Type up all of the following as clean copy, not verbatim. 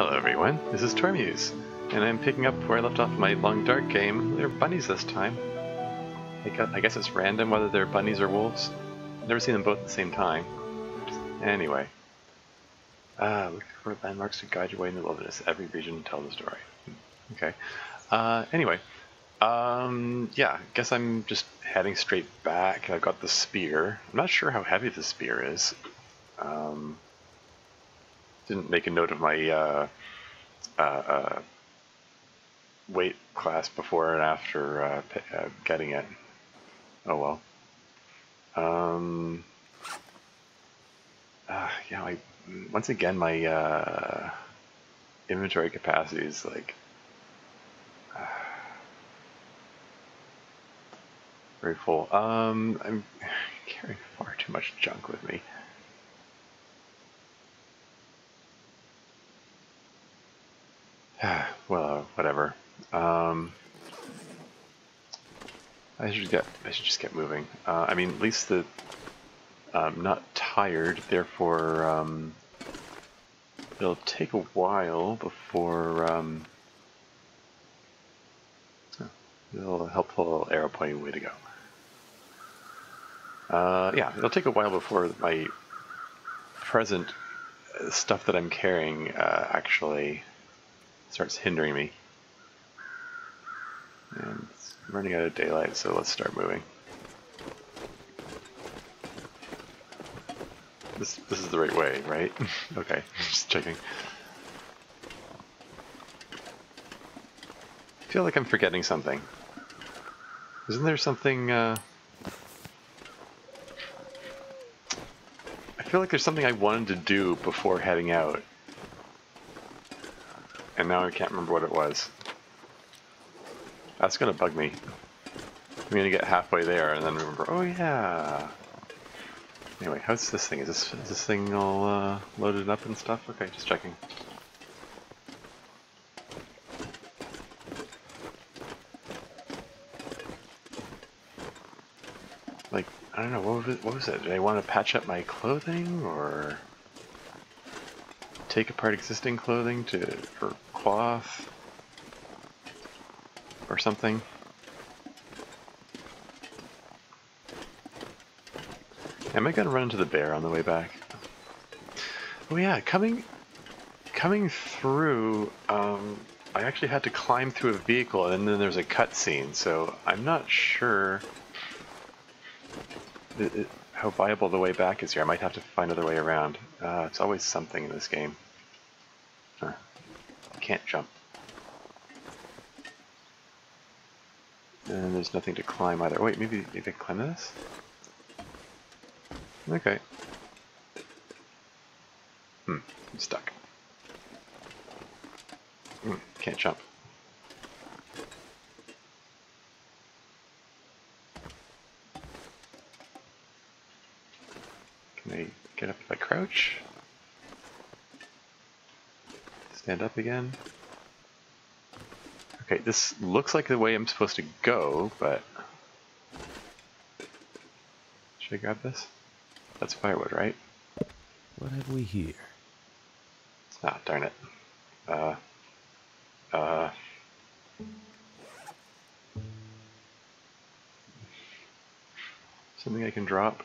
Hello everyone, this is Tormuse, and I'm picking up where I left off my Long Dark game. They're bunnies this time. I guess it's random whether they're bunnies or wolves. I've never seen them both at the same time. Anyway. Look for landmarks to guide your way in the wilderness. Every region tells a story. Okay. Anyway. Yeah, I guess I'm just heading straight back. I've got the spear. I'm not sure how heavy the spear is. Didn't make a note of my weight class before and after getting it. Oh well. Yeah, once again my inventory capacity is like very full. I'm carrying far too much junk with me. Well, whatever. I should just get moving. I mean, at least I'm not tired. Therefore, it'll take a while before. Little helpful arrow pointing way to go. Yeah, it'll take a while before my present stuff that I'm carrying actually starts hindering me. And it's running out of daylight, so let's start moving. This is the right way, right? Okay, just checking. I feel like I'm forgetting something. Isn't there something? I feel like there's something I wanted to do before heading out, and now I can't remember what it was. That's gonna bug me. I'm gonna get halfway there and then remember, oh yeah. Anyway, how's this thing? Is this thing all loaded up and stuff? Okay, just checking. Like, I don't know, what was it? Did I want to patch up my clothing, or take apart existing clothing for cloth, or something? Am I gonna run into the bear on the way back? Oh yeah, coming through, I actually had to climb through a vehicle, and then there's a cutscene, so I'm not sure how viable the way back is here. I might have to find another way around. It's always something in this game. I can't jump. And there's nothing to climb either. Wait, maybe I can climb this? Okay. I'm stuck. Can't jump. Can I get up if I crouch? Stand up again? Okay, this looks like the way I'm supposed to go, but... Should I grab this? That's firewood, right? What have we here? Ah, darn it. Something I can drop.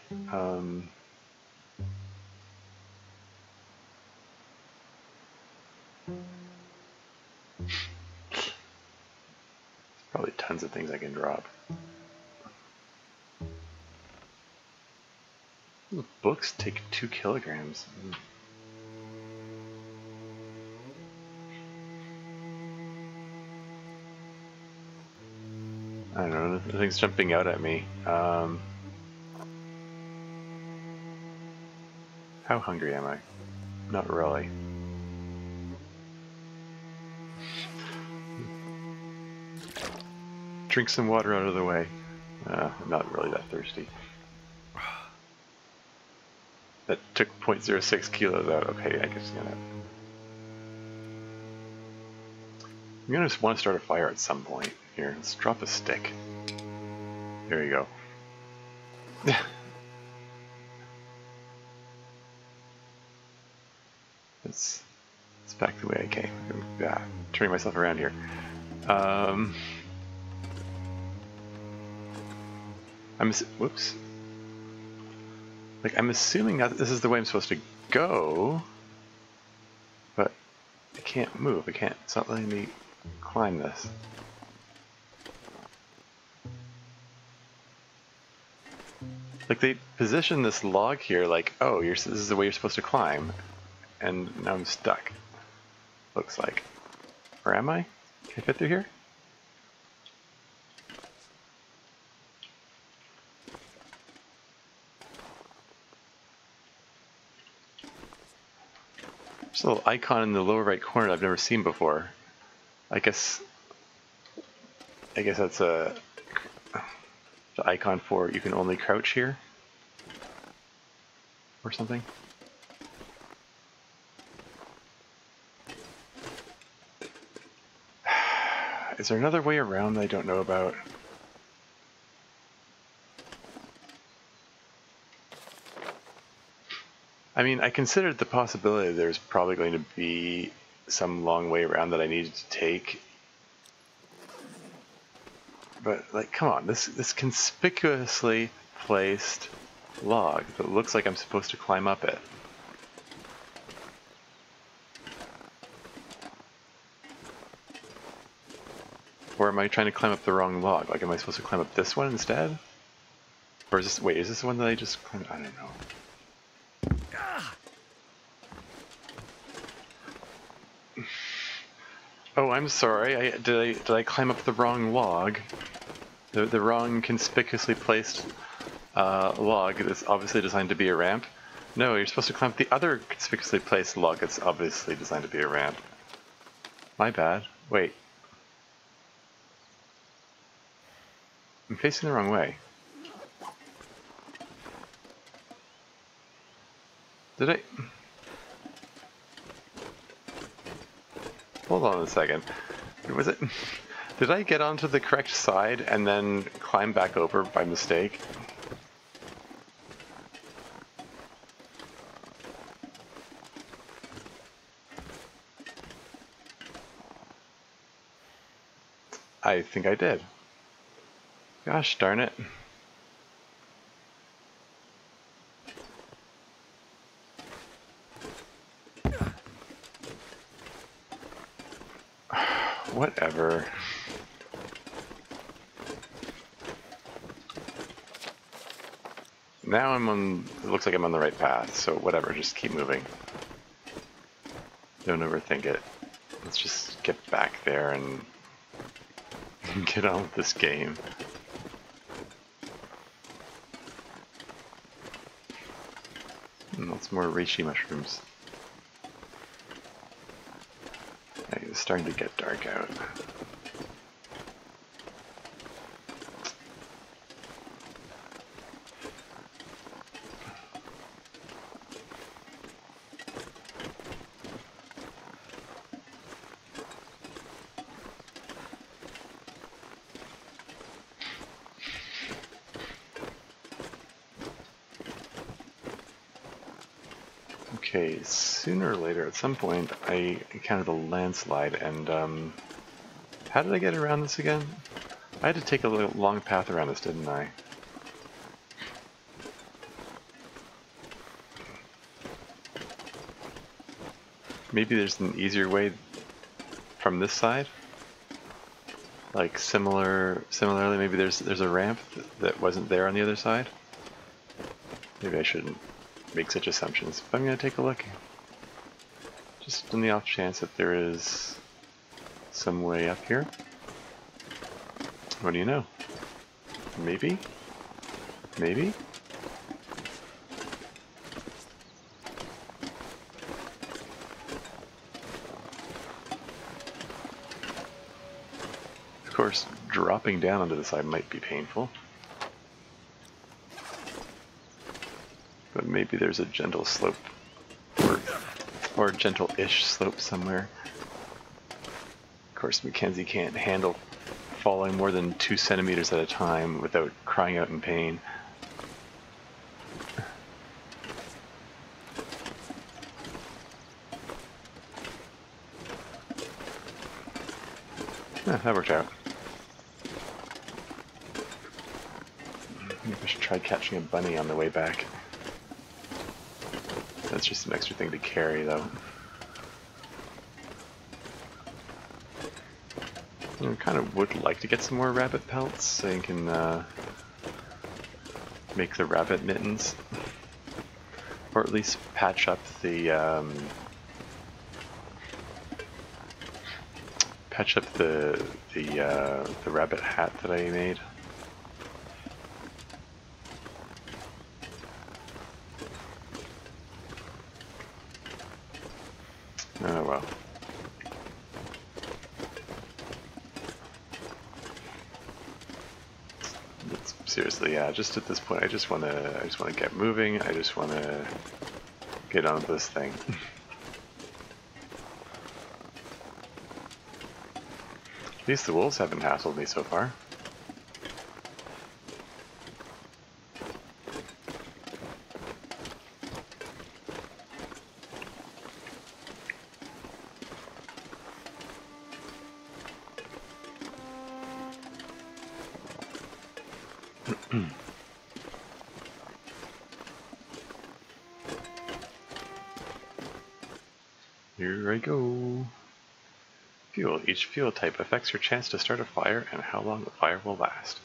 Probably tons of things I can drop. Ooh, books take 2 kilograms. I don't know, nothing's jumping out at me. How hungry am I? Not really. Drink some water out of the way. I'm not really that thirsty. That took 0.06 kilos out. Okay, I guess I'm gonna just want to start a fire at some point. Here, let's drop a stick. There you go. It's back the way I came. Yeah, turning myself around here. Whoops. Like, I'm assuming that this is the way I'm supposed to go, but I can't move. It's not letting me climb this. Like, they position this log here like, oh, this is the way you're supposed to climb, and now I'm stuck. Looks like. Or am I? Can I fit through here? There's a little icon in the lower right corner that I've never seen before. I guess that's the icon for you can only crouch here or something. Is there another way around that I don't know about? I mean, I considered the possibility there's probably going to be some long way around that I needed to take. But, like, come on, this conspicuously placed log that looks like I'm supposed to climb up it. Or am I trying to climb up the wrong log? Like, am I supposed to climb up this one instead? Or is this, wait, is this the one that I just climbed? I don't know. Oh, I'm sorry. Did I climb up the wrong log? The wrong conspicuously placed log that's obviously designed to be a ramp? No, you're supposed to climb up the other conspicuously placed log that's obviously designed to be a ramp. My bad. Wait. I'm facing the wrong way. Did I... Hold on a second. Was it... Did I get onto the correct side and then climb back over by mistake? I think I did. Gosh darn it. Whatever. Now I'm on, it looks like I'm on the right path, so whatever, just keep moving. Don't overthink it. Let's just get back there and get on with this game. And lots more reishi mushrooms. It's starting to get dark out. Okay, sooner or later, at some point, I encountered a landslide, and how did I get around this again? I had to take a long path around this, didn't I? Maybe there's an easier way from this side? Like similarly, maybe there's a ramp that wasn't there on the other side? Maybe I shouldn't make such assumptions, but I'm going to take a look. Just on the off chance that there is some way up here. What do you know? Maybe? Maybe? Of course, dropping down onto the side might be painful. But maybe there's a gentle slope, or gentle-ish slope somewhere. Of course, Mackenzie can't handle falling more than 2 centimeters at a time without crying out in pain. That worked out. Maybe I should try catching a bunny on the way back. That's just an extra thing to carry, though. I kind of would like to get some more rabbit pelts so you can make the rabbit mittens, or at least patch up the the rabbit hat that I made. Oh well. But seriously, yeah. Just at this point, I just wanna get moving. I just wanna get on with this thing. At least the wolves haven't hassled me so far. Here I go. Fuel. Each fuel type affects your chance to start a fire and how long the fire will last.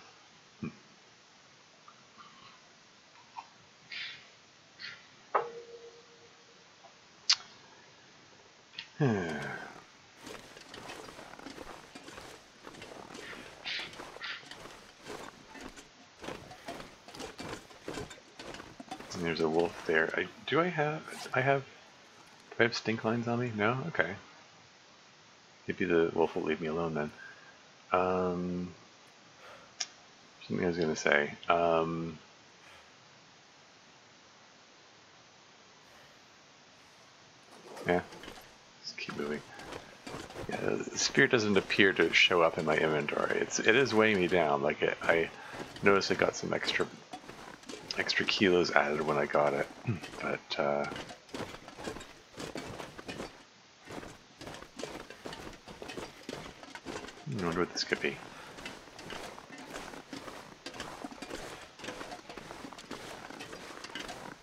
There's a wolf there. Do I have stink lines on me? No? Okay. Maybe the wolf will leave me alone then. Something I was gonna say. Yeah. Just keep moving. Yeah, the spear doesn't appear to show up in my inventory. It is weighing me down. Like I noticed it got some extra kilos added when I got it, but I wonder what this could be.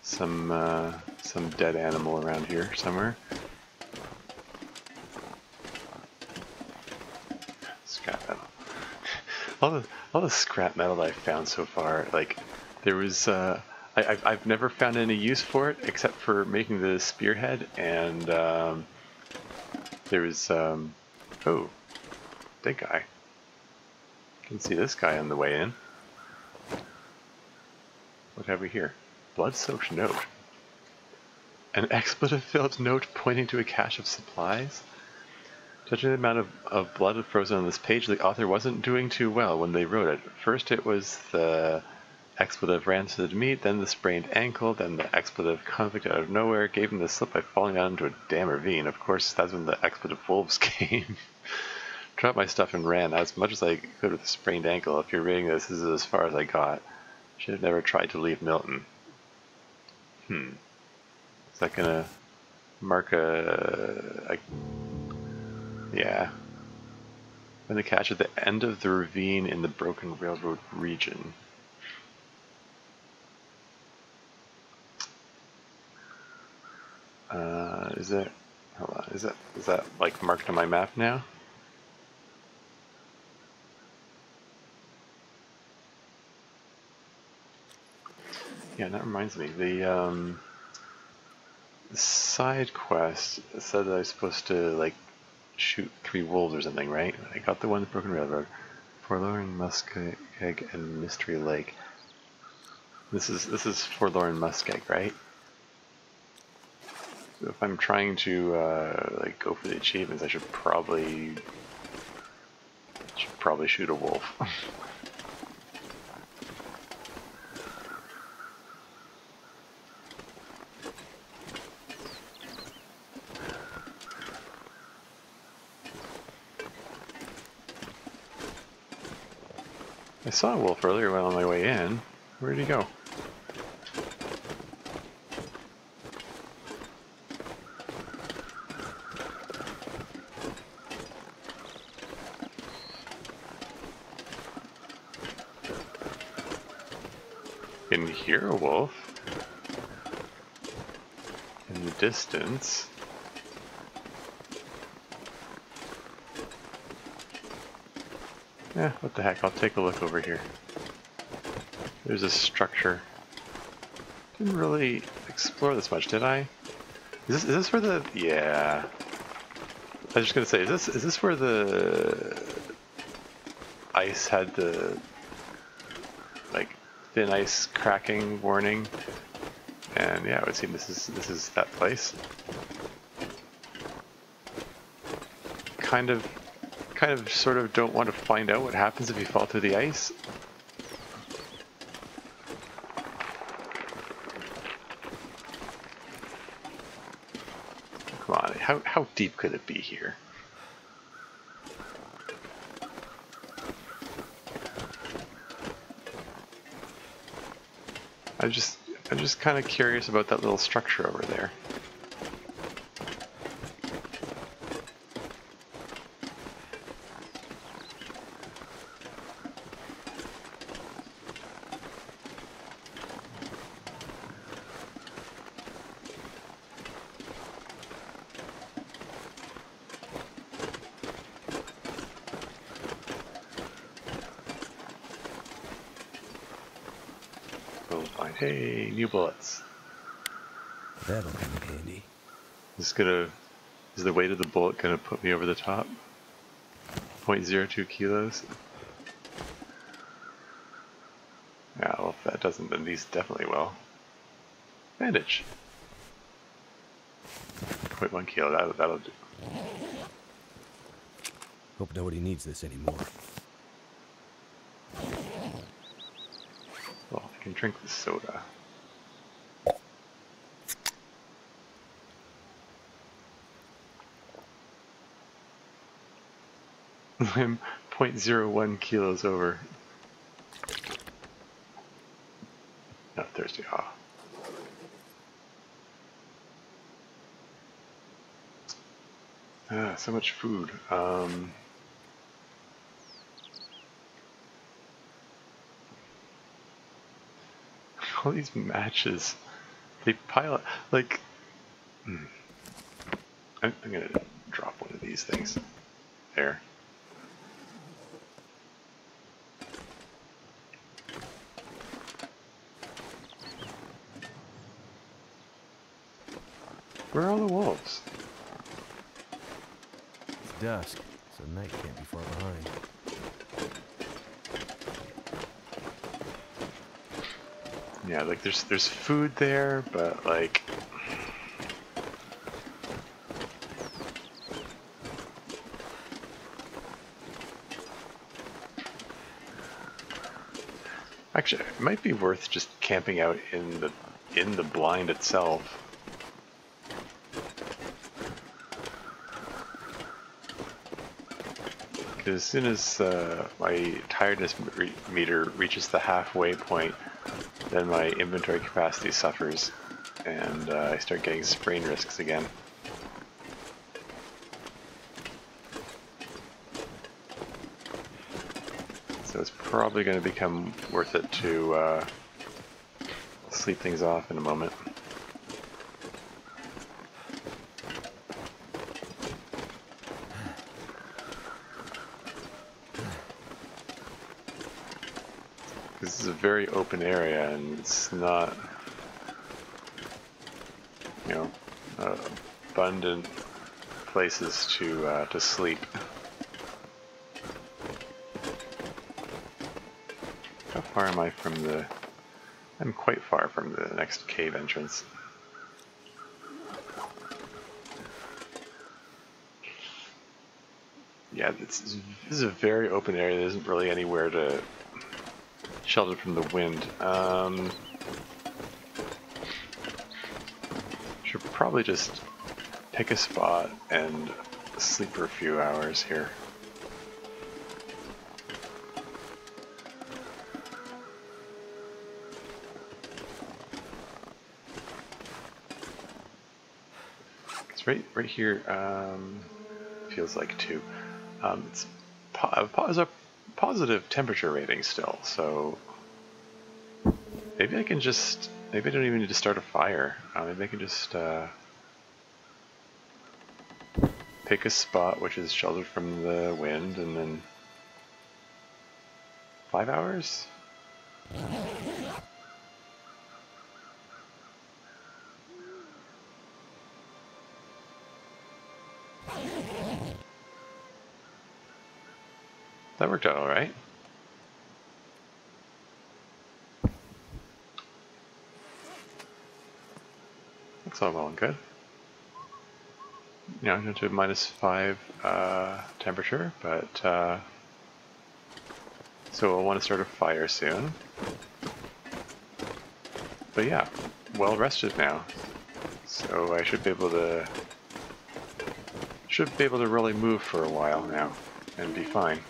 Some dead animal around here somewhere. Scrap metal. all the scrap metal I've found so far, like there was I've never found any use for it except for making the spearhead, and there was oh, big guy. Can see this guy on the way in. What have we here? Blood-soaked note. An expletive-filled note pointing to a cache of supplies? Judging the amount of blood frozen on this page, the author wasn't doing too well when they wrote it. First it was the expletive rancid meat, then the sprained ankle, then the expletive convict out of nowhere gave him the slip by falling down into a damn ravine. Of course, that's when the expletive wolves came. Dropped my stuff and ran as much as I could with a sprained ankle. If you're reading this is as far as I got. Should have never tried to leave Milton. Is that gonna mark yeah. When the cache at the end of the ravine in the broken railroad region. Hold on, is that like marked on my map now? Yeah, that reminds me. The side quest said that I was supposed to like shoot 3 wolves or something, right? I got the one at Broken Railroad, Forlorn Muskeg and Mystery Lake. This is Forlorn Muskeg, right? So if I'm trying to like go for the achievements, I should probably shoot a wolf. I saw a wolf earlier when on my way in. Where'd he go? can hear a wolf in the distance. Yeah, what the heck, I'll take a look over here. There's a structure. Didn't really explore this much, did I? Is this where the... yeah. I was just gonna say, is this where the ice had the like thin ice cracking warning? And yeah, it would seem this is that place. Kind of sort of don't want to find out what happens if you fall through the ice. Come on, how deep could it be here? I'm just kind of curious about that little structure over there. Hey, new bullets. That'll come in handy. Is the weight of the bullet gonna put me over the top? 0.02 kilos. Yeah, well, if that doesn't, then these definitely will. Bandage. 0.1 kilo. That'll do. Hope nobody needs this anymore. Well, I can drink the soda. I'm 0.01 kilos over. Not thirsty. Ah. So much food. All these matches, they pile up. Like, I'm gonna drop one of these things. There. Where are all the wolves? It's dusk, so night can't be far behind. Yeah, like there's food there, but like actually it might be worth just camping out in the blind itself. Because as soon as my tiredness meter reaches the halfway point, then my inventory capacity suffers, and I start getting sprain risks again. So it's probably going to become worth it to sleep things off in a moment. This is a very open area, and it's not, you know, abundant places to sleep. How far am I from the? I'm quite far from the next cave entrance. Yeah, this is a very open area. There isn't really anywhere to shelter from the wind. Should probably just pick a spot and sleep for a few hours here. It's right here. Feels like 2. It's a positive temperature rating still, so Maybe I can just... Maybe I don't even need to start a fire. Maybe I can just pick a spot which is sheltered from the wind, and then... 5 hours? That worked out alright. That's all well and good. You know, I'm to -5 temperature, but so we'll want to start a fire soon. But yeah, well rested now, so I should be able to really move for a while now and be fine.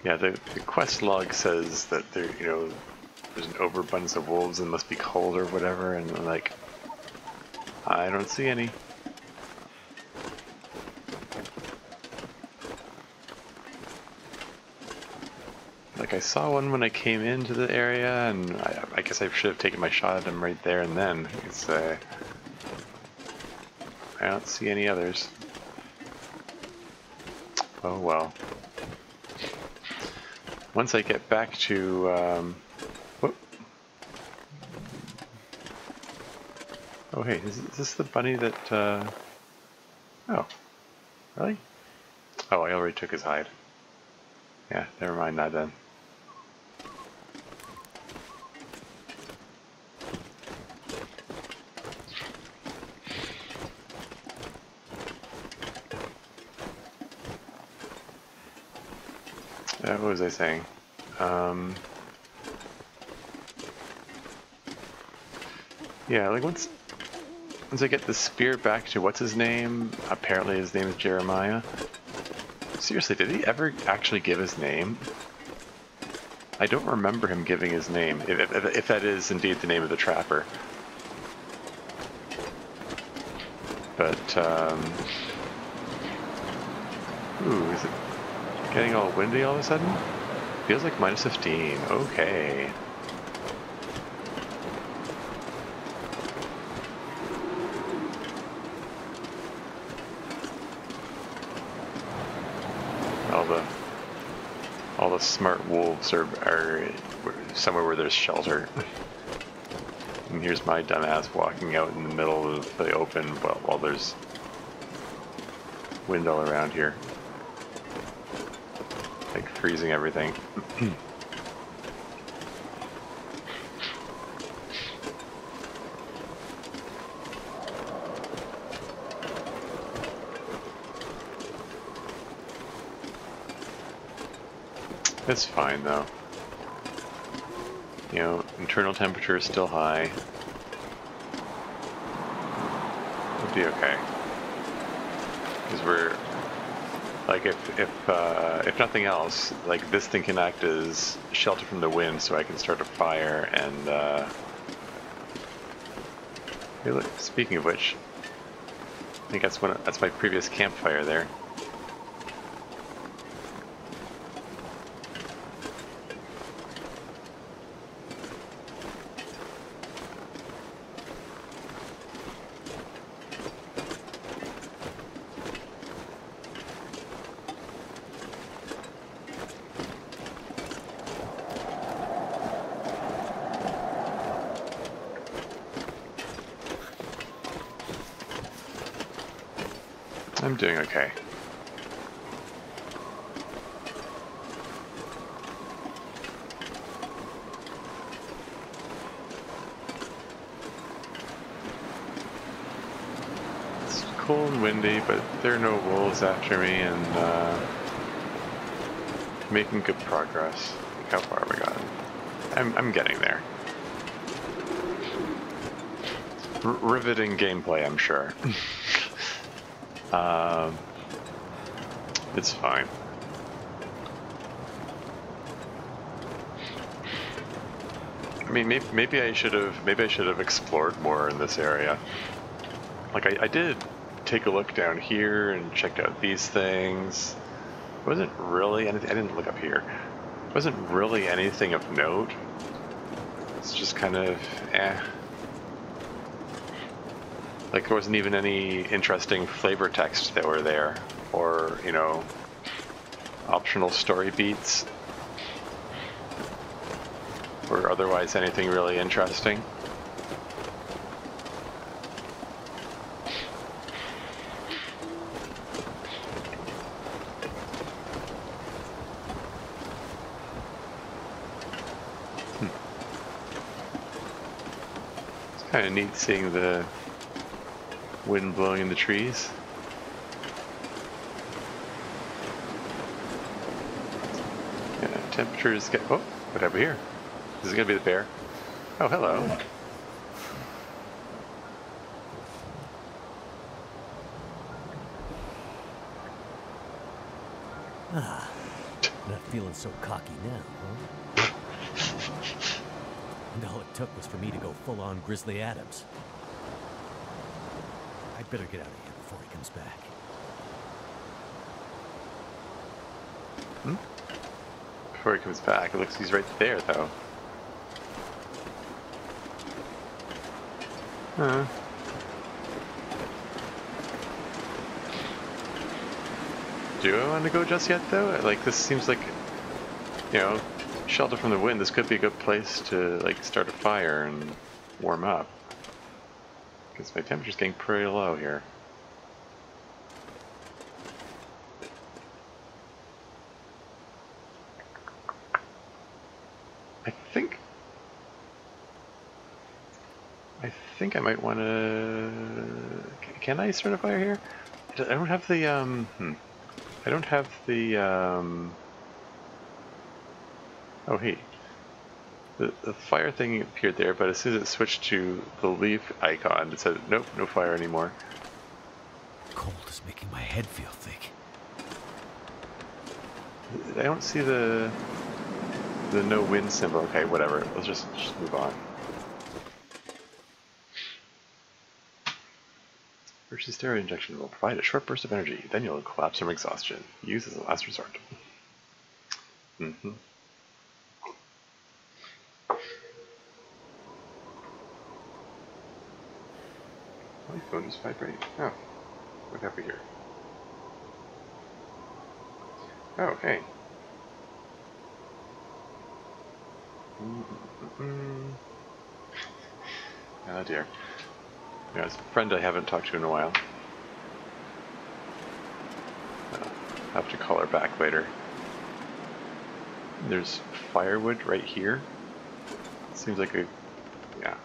Yeah, the quest log says that there, you know, there's an overabundance of wolves and must be cold or whatever, and I'm like, I don't see any. Like, I saw one when I came into the area, and I guess I should have taken my shot at him right there and then. It's, I don't see any others. Oh well. Once I get back to, whoop. Oh hey, is this the bunny that, oh, really? Oh, I already took his hide. Yeah, never mind that then. What was I saying? Yeah, like once I get the spear back to what's his name, apparently his name is Jeremiah. Seriously, did he ever actually give his name? I don't remember him giving his name, if that is indeed the name of the trapper. But, ooh, is it getting all windy all of a sudden? Feels like -15, okay. All the smart wolves are somewhere where there's shelter. And here's my dumbass walking out in the middle of the open while there's wind all around here. Like freezing everything. It's fine though. You know, internal temperature is still high. We'll be okay. Because we're like, if nothing else, like this thing can act as shelter from the wind, so I can start a fire. And hey, look, speaking of which, I think that's my previous campfire there. I'm doing okay. It's cold and windy, but there are no wolves after me, and making good progress. Look how far we got. I'm getting there. Riveting gameplay, I'm sure. It's fine. I mean, maybe I should have explored more in this area. Like I did take a look down here and check out these things. It wasn't really anything. I didn't look up here. It wasn't really anything of note. It's just kind of eh. Like there wasn't even any interesting flavor text that were there, or you know, optional story beats, or otherwise anything really interesting. It's kind of neat seeing the wind blowing in the trees. Yeah, temperatures get. Oh, what have we here? Is it gonna be the bear? Oh, hello. Ah, not feeling so cocky now, huh? And all it took was for me to go full-on Grizzly Adams. I'd better get out of here before he comes back. Hmm? Before he comes back, it looks he's right there, though. Huh. Do I want to go just yet, though? Like, this seems like, you know, shelter from the wind. This could be a good place to, like, start a fire and warm up. Because my temperature's getting pretty low here. I think I might want to. Can I start a fire here? I don't have the I don't have the Oh hey, the fire thing appeared there, but as soon as it switched to the leaf icon, it said nope, no fire anymore. Cold is making my head feel thick. I don't see the no wind symbol. Okay, whatever. Let's just move on. First steroid injection will provide a short burst of energy, then you'll collapse from exhaustion. Use as a last resort. Mm-hmm. My phone is vibrating. Oh, what happened here? Oh, hey. Oh dear. Yeah, it's a friend I haven't talked to in a while. I'll have to call her back later. There's firewood right here. Seems like a, yeah,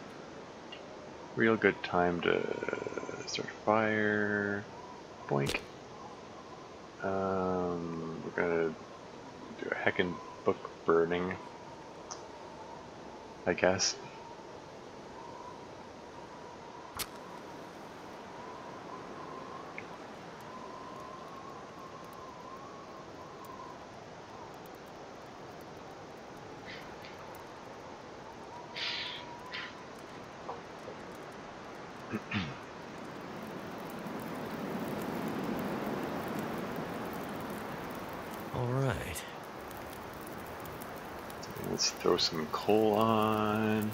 real good time to start a fire. Boink. We're gonna do a heckin' book burning, I guess. All right. Let's throw some coal on,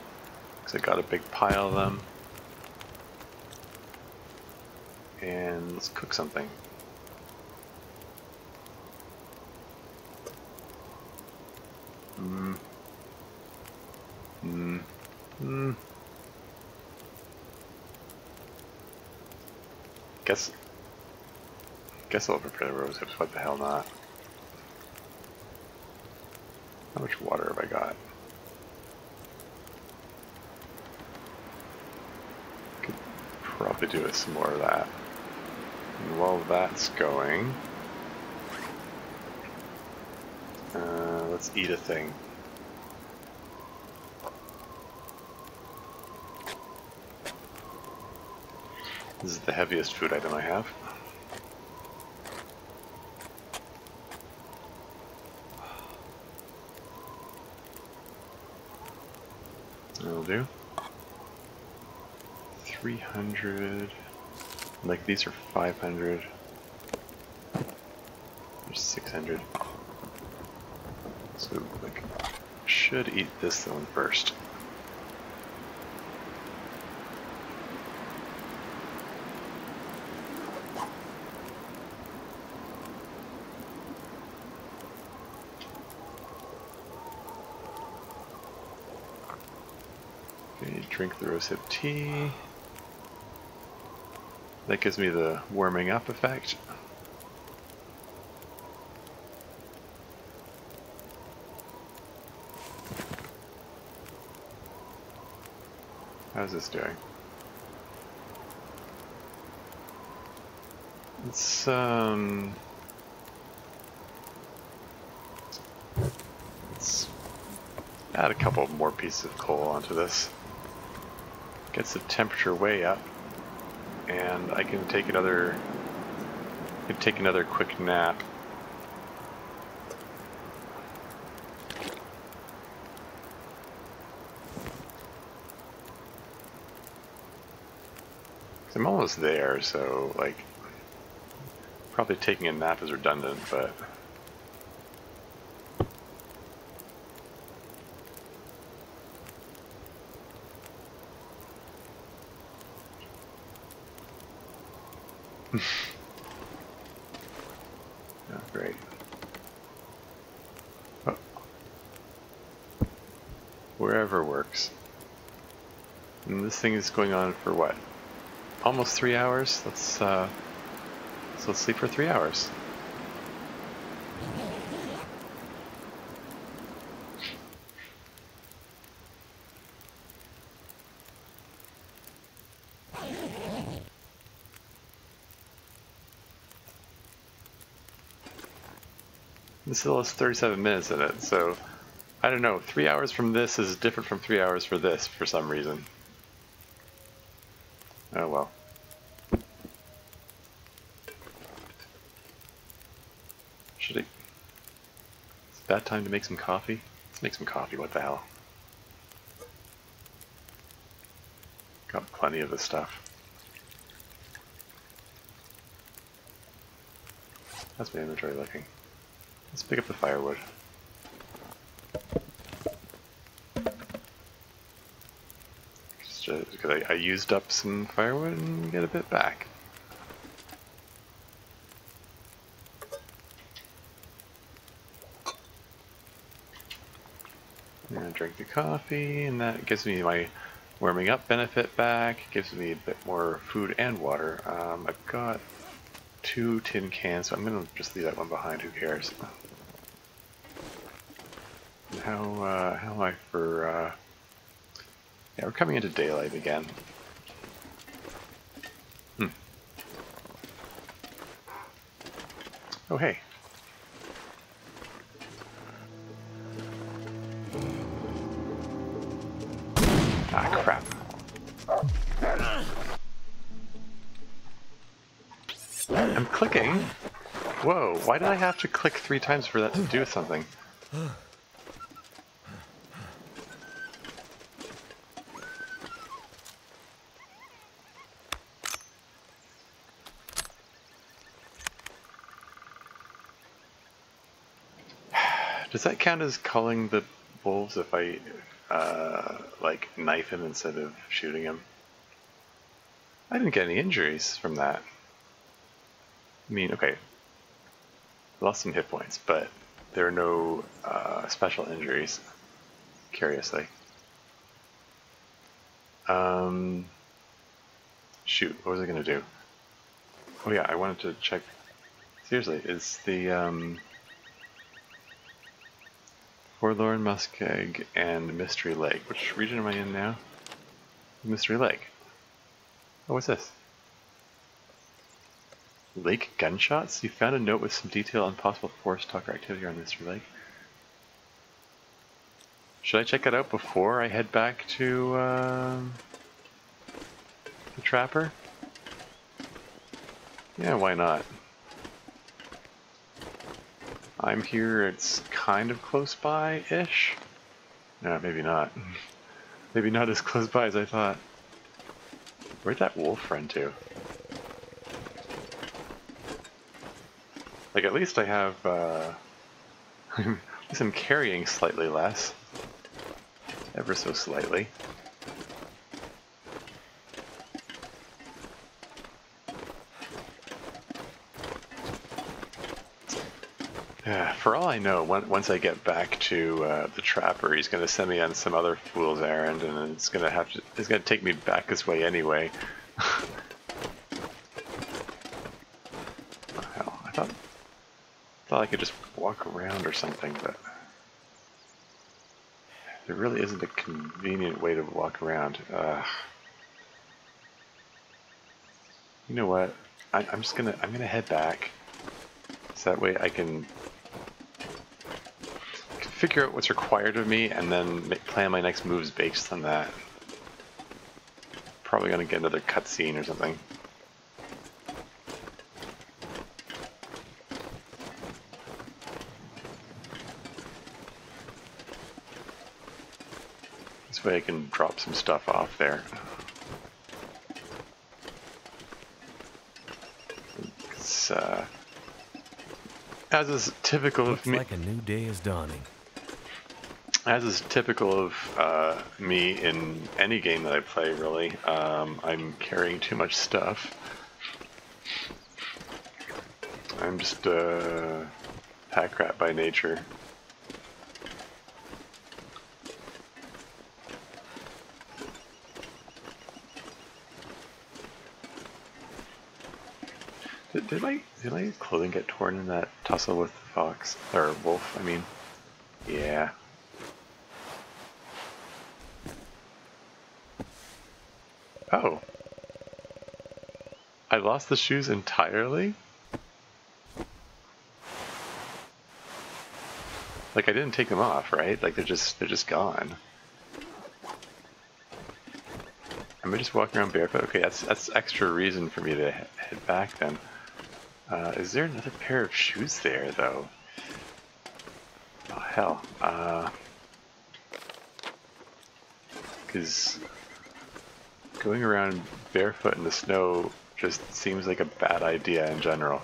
because I got a big pile of them. And let's cook something. Guess I'll prepare the rose hips. What the hell not? How much water have I got? Could probably do with some more of that. And while that's going, let's eat a thing. This is the heaviest food item I have. That'll do. 300. Like these are 500. There's 600. So like, should eat this one first. Okay, drink the rosehip tea. That gives me the warming up effect. How's this doing? Let's add a couple more pieces of coal onto this. Gets the temperature way up, and I can take another quick nap. I'm almost there, so like probably taking a nap is redundant, but oh, great. Oh. Wherever works. And this thing is going on for what? Almost 3 hours. So let's sleep for 3 hours. This still has 37 minutes in it, so I don't know. 3 hours from this is different from 3 hours for this for some reason. Oh well. Should I? It's about time to make some coffee. Let's make some coffee. What the hell? Got plenty of this stuff. How's my inventory looking? Let's pick up the firewood. Just because I used up some firewood and get a bit back. And I drink the coffee, and that gives me my warming up benefit back. Gives me a bit more food and water. I've got 2 tin cans, so I'm gonna just leave that one behind. Who cares? And how am I for? Yeah, we're coming into daylight again. Oh hey. Ah, crap. I'm clicking. Whoa, why did I have to click 3 times for that to do something? Does that count as calling the wolves if I like knife him instead of shooting him? I didn't get any injuries from that. I mean, okay, lost some hit points, but there are no special injuries, curiously. Shoot, what was I gonna do? Oh yeah, I wanted to check. Seriously, is the Forlorn Muskeg and Mystery Lake. Which region am I in now? Mystery Lake. Oh, what's this? Lake gunshots? You found a note with some detail on possible forest talker activity on Mystery Lake. Should I check that out before I head back to the Trapper? Yeah, why not? I'm here, it's kind of close by-ish? No, maybe not. Maybe not as close by as I thought. Where'd that wolf run to? Like, at least I have, at least I'm carrying slightly less. Ever so slightly. Yeah, for all I know, once I get back to the trapper, he's going to send me on some other fool's errand, and it's going to take me back this way anyway. Oh, hell, I thought I could just walk around or something, but there really isn't a convenient way to walk around. You know what? I'm gonna head back, so that way I can figure out what's required of me and then plan my next moves based on that. Probably gonna get another cutscene or something. This way I can drop some stuff off there. It's, as is typical of me. Looks like a new day is dawning. As is typical of me in any game that I play, really, I'm carrying too much stuff. I'm just a pack rat by nature. Did my clothing get torn in that tussle with the fox? Or wolf, I mean. Yeah. Oh. I lost the shoes entirely? Like, I didn't take them off, right? Like, they're just gone. Am I just walking around barefoot? Okay, that's extra reason for me to head back then. Is there another pair of shoes there, though? Oh, hell. Because going around barefoot in the snow just seems like a bad idea in general.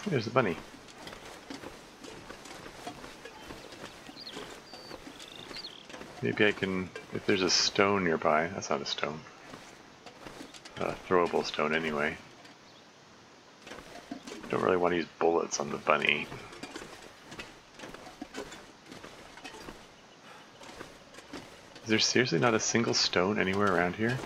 There's the bunny. Maybe I can, if there's a stone nearby. That's not a stone. A throwable stone anyway. Don't really want to use bullets on the bunny. Is there seriously not a single stone anywhere around here?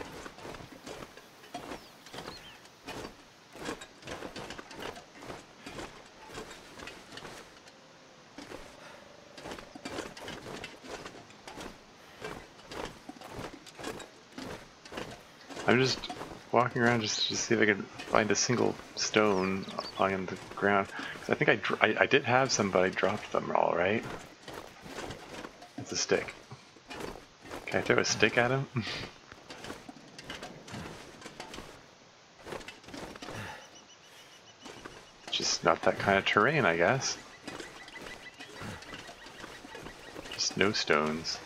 I'm just walking around just to see if I can find a single stone on the ground. 'Cause I think I did have some, but I dropped them all, right? It's a stick. Can I throw a stick at him? Just not that kind of terrain, I guess. snow stones.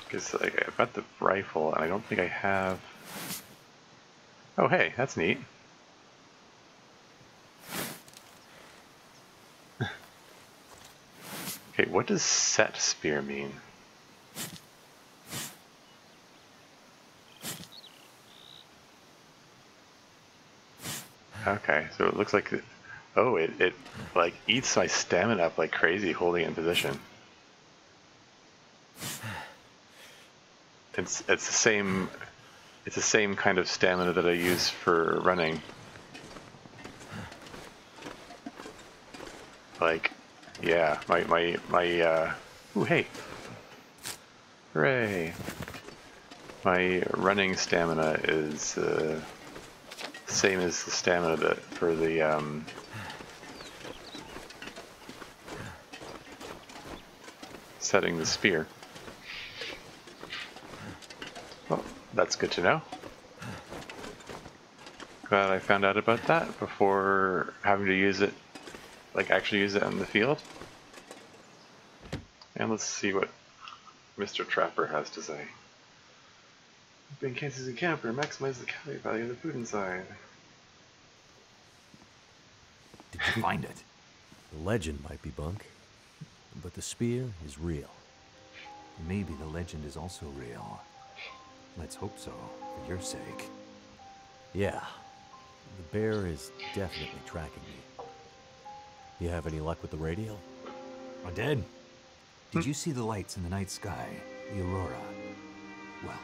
Because like, I've got the rifle, and I don't think I have... Oh hey, that's neat. Okay, what does set spear mean? Okay, so it looks like... Oh, it like eats my stamina up like crazy holding it in position. It's the same kind of stamina that I use for running. Like, yeah, ooh, hey. Hooray. My running stamina is same as the stamina that for the setting the spear. Well, that's good to know. Glad I found out about that before having to use it, like actually use it in the field. And let's see what Mr. Trapper has to say. Being cases in camper, maximize the calorie value of the food inside. Did you find it? The legend might be bunk, but the spear is real. Maybe the legend is also real. Let's hope so, for your sake. Yeah, the bear is definitely tracking me. You have any luck with the radio? I did. Did you see the lights in the night sky? The aurora? Well,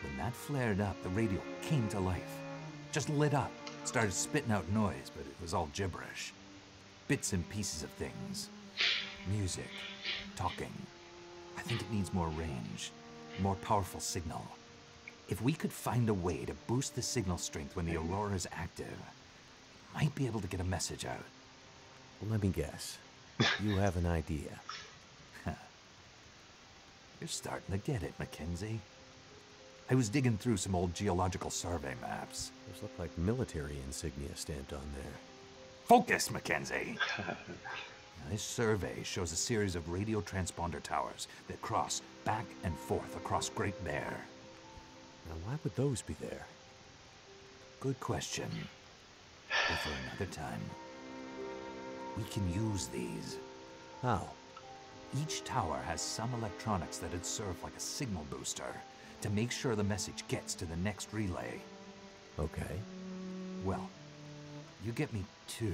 when that flared up, the radio came to life. Just lit up. Started spitting out noise, but it was all gibberish. Bits and pieces of things. Music. Talking. I think it needs more range. More powerful signal. If we could find a way to boost the signal strength when the aurora is active, might be able to get a message out. Well, let me guess. You have an idea. You're starting to get it, Mackenzie. I was digging through some old geological survey maps. Those look like military insignia stamped on there. Focus, Mackenzie! Now, this survey shows a series of radio transponder towers that cross back and forth across Great Bear. Now, why would those be there? Good question. But for another time. We can use these. How? Each tower has some electronics that'd serve like a signal booster to make sure the message gets to the next relay. Okay. Well, you get me 2,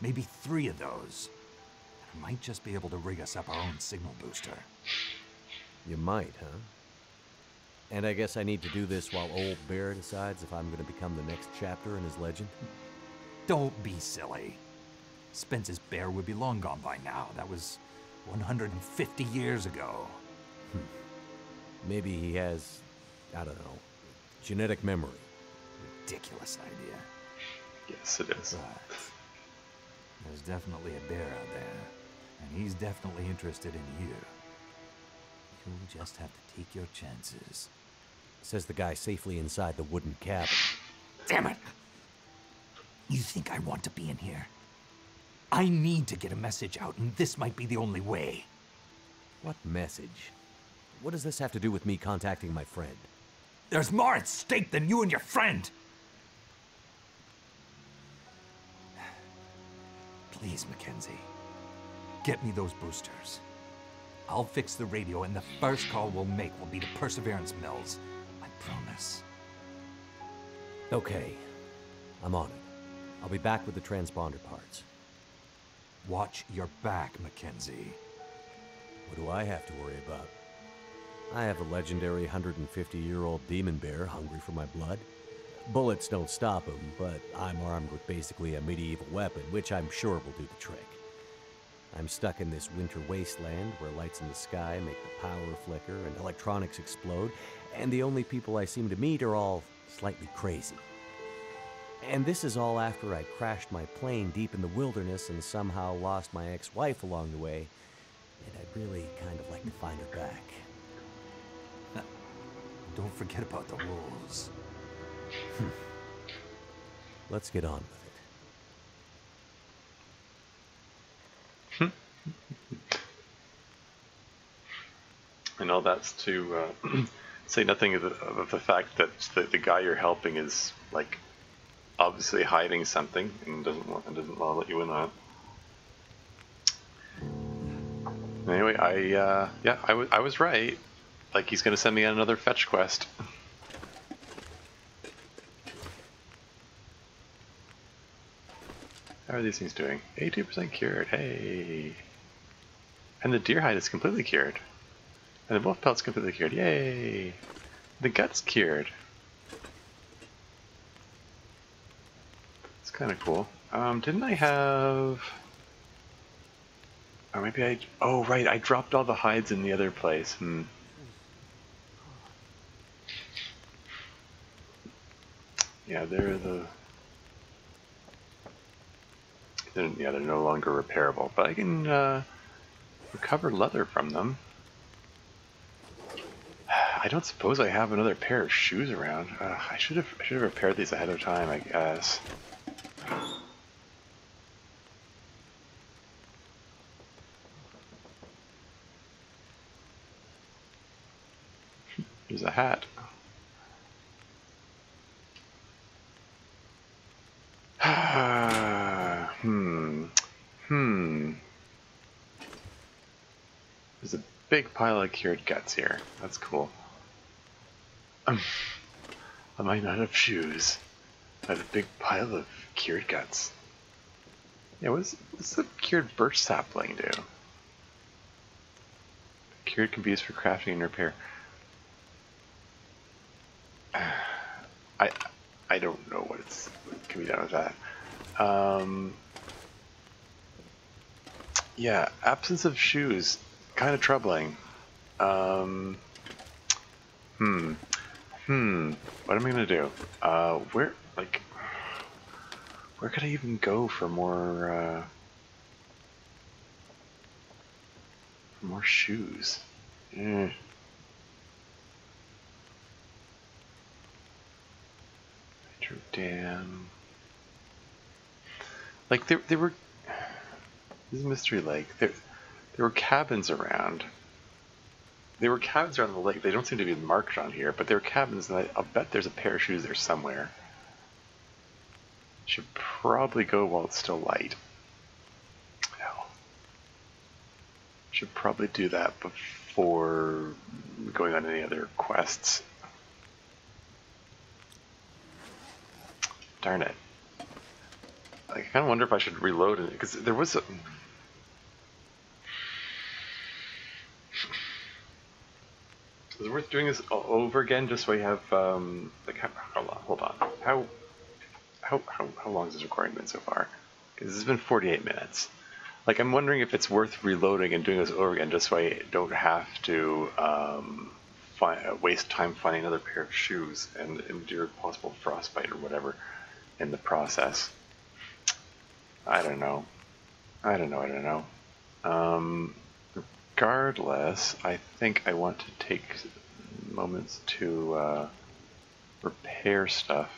maybe 3 of those. And I might just be able to rig us up our own signal booster. You might, huh? And I guess I need to do this while old Bear decides if I'm going to become the next chapter in his legend? Don't be silly. Spence's bear would be long gone by now. That was 150 years ago. Maybe he has, I don't know, genetic memory. Ridiculous idea. Yes, it is. But there's definitely a bear out there, and he's definitely interested in you. You'll just have to take your chances. Says the guy safely inside the wooden cabin. Damn it! You think I want to be in here? I need to get a message out, and this might be the only way. What message? What does this have to do with me contacting my friend? There's more at stake than you and your friend! Please, Mackenzie. Get me those boosters. I'll fix the radio, and the first call we'll make will be to Perseverance Mills. I promise. Okay. I'm on it. I'll be back with the transponder parts. Watch your back, Mackenzie. What do I have to worry about? I have a legendary 150-year-old demon bear hungry for my blood. Bullets don't stop him, but I'm armed with basically a medieval weapon, which I'm sure will do the trick. I'm stuck in this winter wasteland where lights in the sky make the power flicker and electronics explode, and the only people I seem to meet are all slightly crazy. And this is all after I crashed my plane deep in the wilderness and somehow lost my ex-wife along the way, and I'd really kind of like to find her back. Don't forget about the wolves. Let's get on with And all that's to say nothing of the fact that the guy you're helping is like obviously hiding something and doesn't want to let you in on it. Anyway, I was right. Like, he's gonna send me on another fetch quest. How are these things doing? 82% cured. Hey. And the deer hide is completely cured. And the wolf pelt's completely cured. Yay! The gut's cured. It's kind of cool. Didn't I have... Or maybe I... Oh, right, I dropped all the hides in the other place. Yeah, they're no longer repairable, but I can recover leather from them. I don't suppose I have another pair of shoes around. I should have repaired these ahead of time, I guess. Here's a hat. There's a big pile of cured guts here. That's cool. I might not have shoes. I have a big pile of cured guts. Yeah, what's the cured birch sapling do? Cured can be used for crafting and repair. I don't know what can be done with that. Yeah, absence of shoes, kind of troubling. What am I gonna do? Where could I even go for more shoes? Hydro Dam. Like there were. This is Mystery Lake. There were cabins around. There were cabins around the lake. They don't seem to be marked on here, but there were cabins, and I'll bet there's a pair of shoes there somewhere. Should probably go while it's still light. Hell. Should probably do that before going on any other quests. Darn it. I kind of wonder if I should reload it, because there was a... Is it worth doing this all over again, just so we have, like, hold on. How long has this recording been so far? Because this has been 48 minutes. Like, I'm wondering if it's worth reloading and doing this over again, just so I don't have to waste time finding another pair of shoes and endure possible frostbite or whatever in the process. I don't know. Regardless, I think I want to take moments to repair stuff.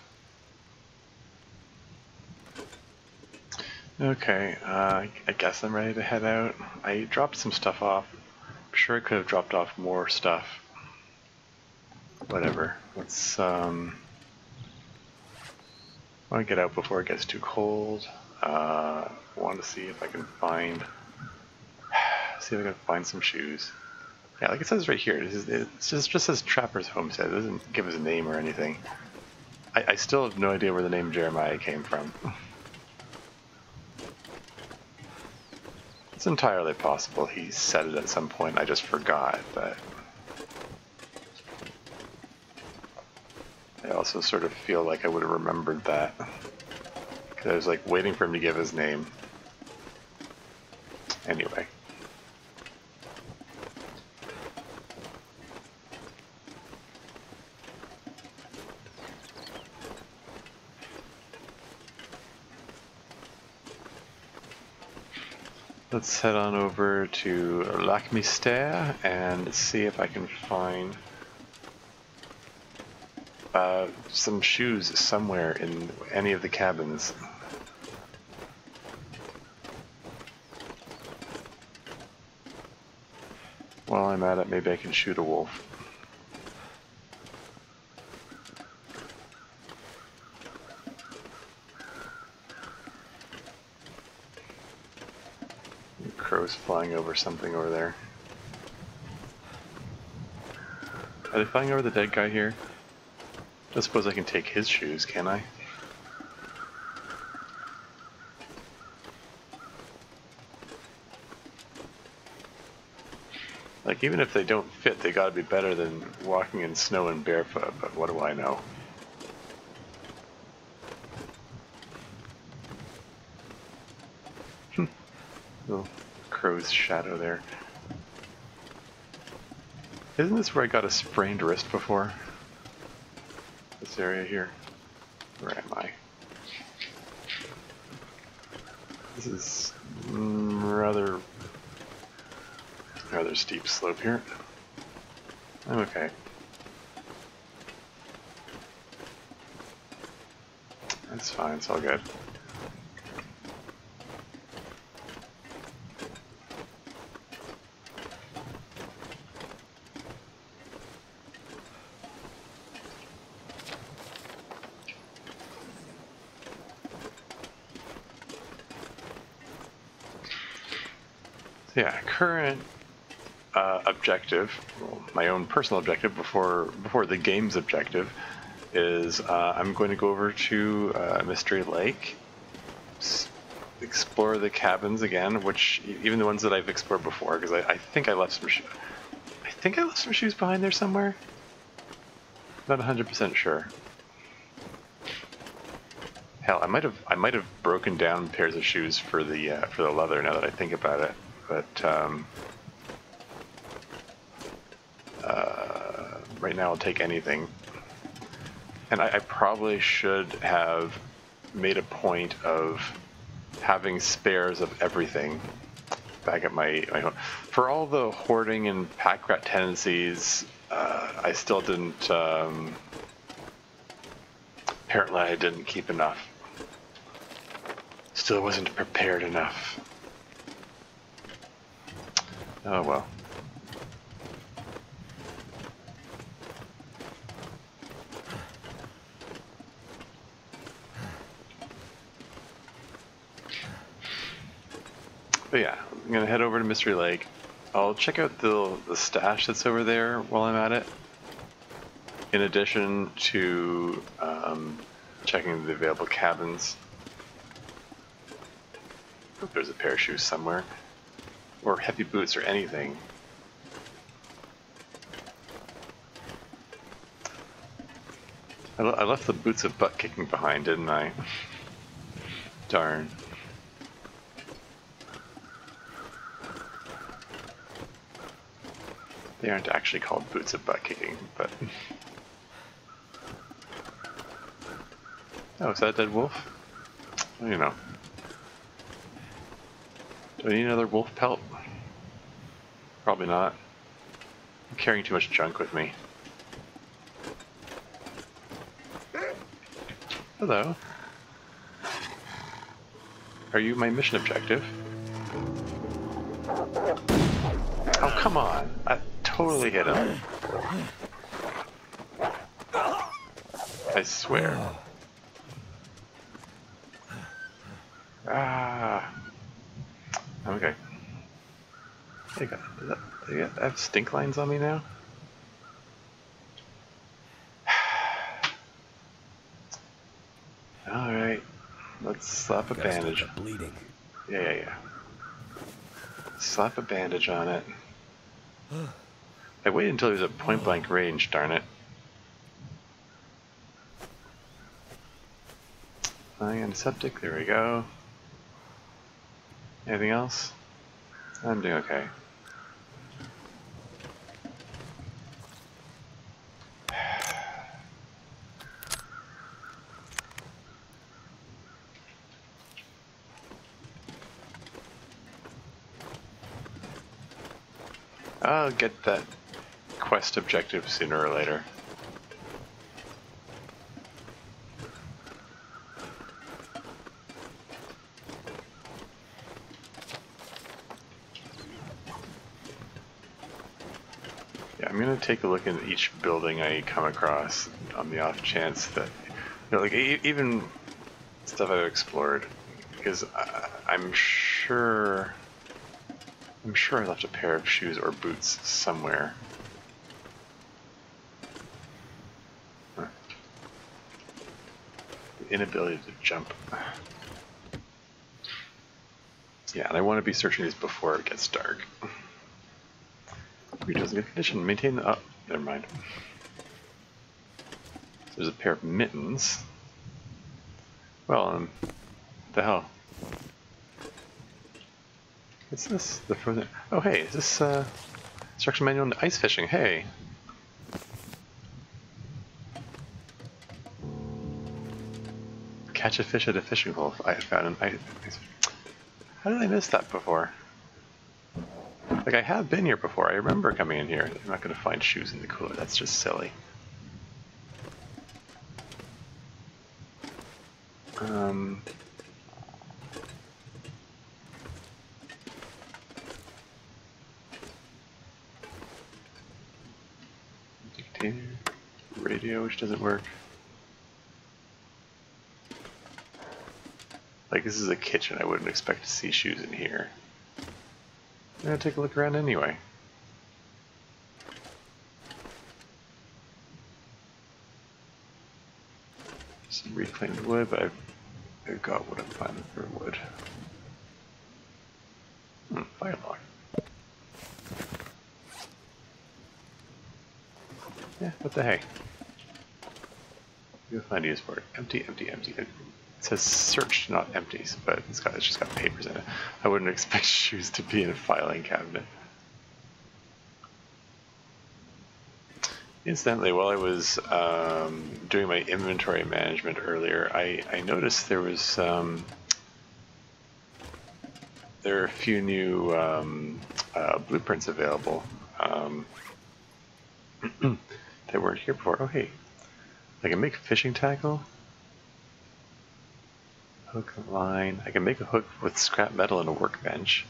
Okay, I guess I'm ready to head out. I dropped some stuff off. I'm sure I could have dropped off more stuff. Whatever. Let's want to get out before it gets too cold. Want to see if I can find some shoes. Yeah, like it says right here, it just says Trapper's Homestead. It doesn't give us a name or anything. I still have no idea where the name Jeremiah came from. It's entirely possible he said it at some point, I just forgot, but... I also sort of feel like I would have remembered that. Because I was like waiting for him to give his name. Anyway. Let's head on over to Lac Mystère and see if I can find some shoes somewhere in any of the cabins. While I'm at it, maybe I can shoot a wolf. Crows flying over something over there. Are they flying over the dead guy here? I suppose I can take his shoes, can I? Like, even if they don't fit, they gotta be better than walking in snow and barefoot, but what do I know? Little crow's shadow there. Isn't this where I got a sprained wrist before? This area here? Where am I? This is rather steep slope here. I'm okay. That's fine, it's all good. So yeah, current objective, well, my own personal objective before the game's objective, is I'm going to go over to Mystery Lake, explore the cabins again, which even the ones that I've explored before, because I think I left some shoes behind there somewhere. Not 100% sure. Hell, I might have broken down pairs of shoes for the leather. Now that I think about it, but right now I'll take anything. And I probably should have made a point of having spares of everything back at my home. For all the hoarding and pack rat tendencies, I still didn't. Apparently, I didn't keep enough. Still wasn't prepared enough. Oh well. But yeah, I'm gonna head over to Mystery Lake. I'll check out the stash that's over there while I'm at it. In addition to checking the available cabins. I hope there's a pair of shoes somewhere. Or heavy boots or anything. I left the boots of butt kicking behind, didn't I? Darn. They aren't actually called boots of butt kicking, but... Oh, is that a dead wolf? Well, you know. Do I need another wolf pelt? Probably not. I'm carrying too much junk with me. Hello. Are you my mission objective? Oh, come on. I totally hit him. I swear. Ah. Okay. Hey, I have stink lines on me now? Alright. Let's slap a bandage. Bleeding. Yeah. Slap a bandage on it. I waited until he was at point blank range, darn it. Antiseptic, there we go. Anything else? I'm doing okay. I'll get that quest objective sooner or later. I'm gonna take a look at each building I come across on the off chance that, you know, like even stuff I've explored, because I'm sure I left a pair of shoes or boots somewhere. Huh. The inability to jump. Yeah, and I want to be searching these before it gets dark. Retail's in good condition. Maintain the... Oh, never mind. So there's a pair of mittens. Well, what the hell? What's this? The frozen... Oh, hey, is this, instruction manual on ice fishing? Hey! Catch a fish at a fishing hole. I found an ice... How did I miss that before? Like, I have been here before. I remember coming in here. I'm not going to find shoes in the cooler. That's just silly. Dictator. Radio, which doesn't work. Like, this is a kitchen. I wouldn't expect to see shoes in here. I'm gonna take a look around anyway. Some reclaimed wood, but I've got what I'm finding for wood. Fire log. Yeah, what the heck? You'll find use for it. Empty, empty, empty. It says searched, not empties, but it's just got papers in it. I wouldn't expect shoes to be in a filing cabinet. Incidentally, while I was doing my inventory management earlier, I noticed there was there are a few new blueprints available that weren't here before. Oh, hey, I can make a fishing tackle, hook and line. I can make a hook with scrap metal and a workbench.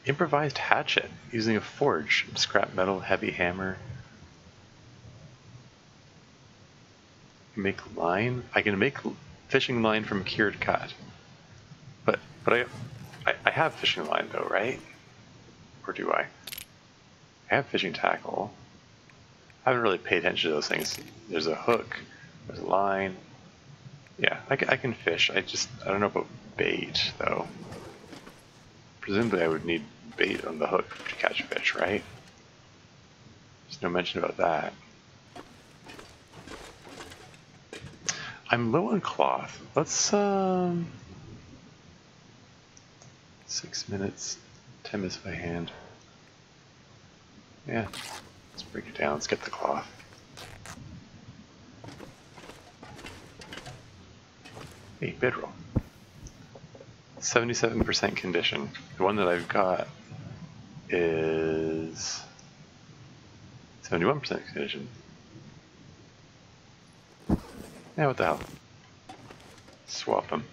Improvised hatchet using a forge, scrap metal, heavy hammer. Make line. I can make fishing line from cured cut. But I have fishing line though, right? Or do I? I have fishing tackle. I haven't really paid attention to those things. There's a hook. There's a line. Yeah, I can fish. I don't know about bait though. Presumably I would need bait on the hook to catch fish, right? There's no mention about that. I'm low on cloth. Let's 6 minutes, 10 minutes by hand. Yeah, let's break it down. Let's get the cloth. Hey, bedroll. 77% condition. The one that I've got is 71% condition. Yeah, what the hell? Swap them.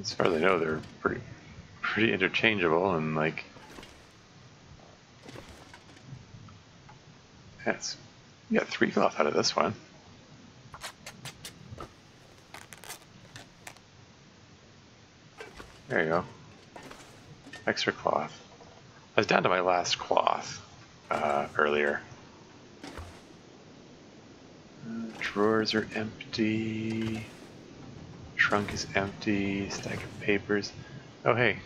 As far as I know, they're pretty interchangeable, and like, that's, you got 3 cloth out of this one. There you go. Extra cloth. I was down to my last cloth earlier. Drawers are empty. Trunk is empty. Stack of papers. Oh, hey.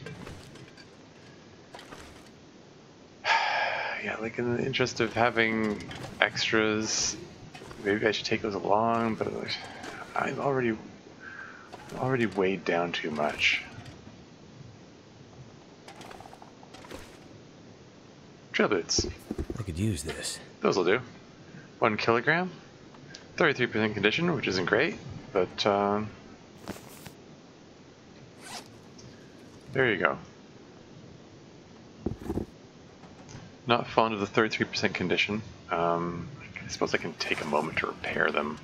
Yeah, like in the interest of having extras, maybe I should take those along, but I'm already weighed down too much. Trail boots. I could use this. Those will do. 1 kilogram. 33% condition, which isn't great, but there you go. Not fond of the 33% condition. I suppose I can take a moment to repair them.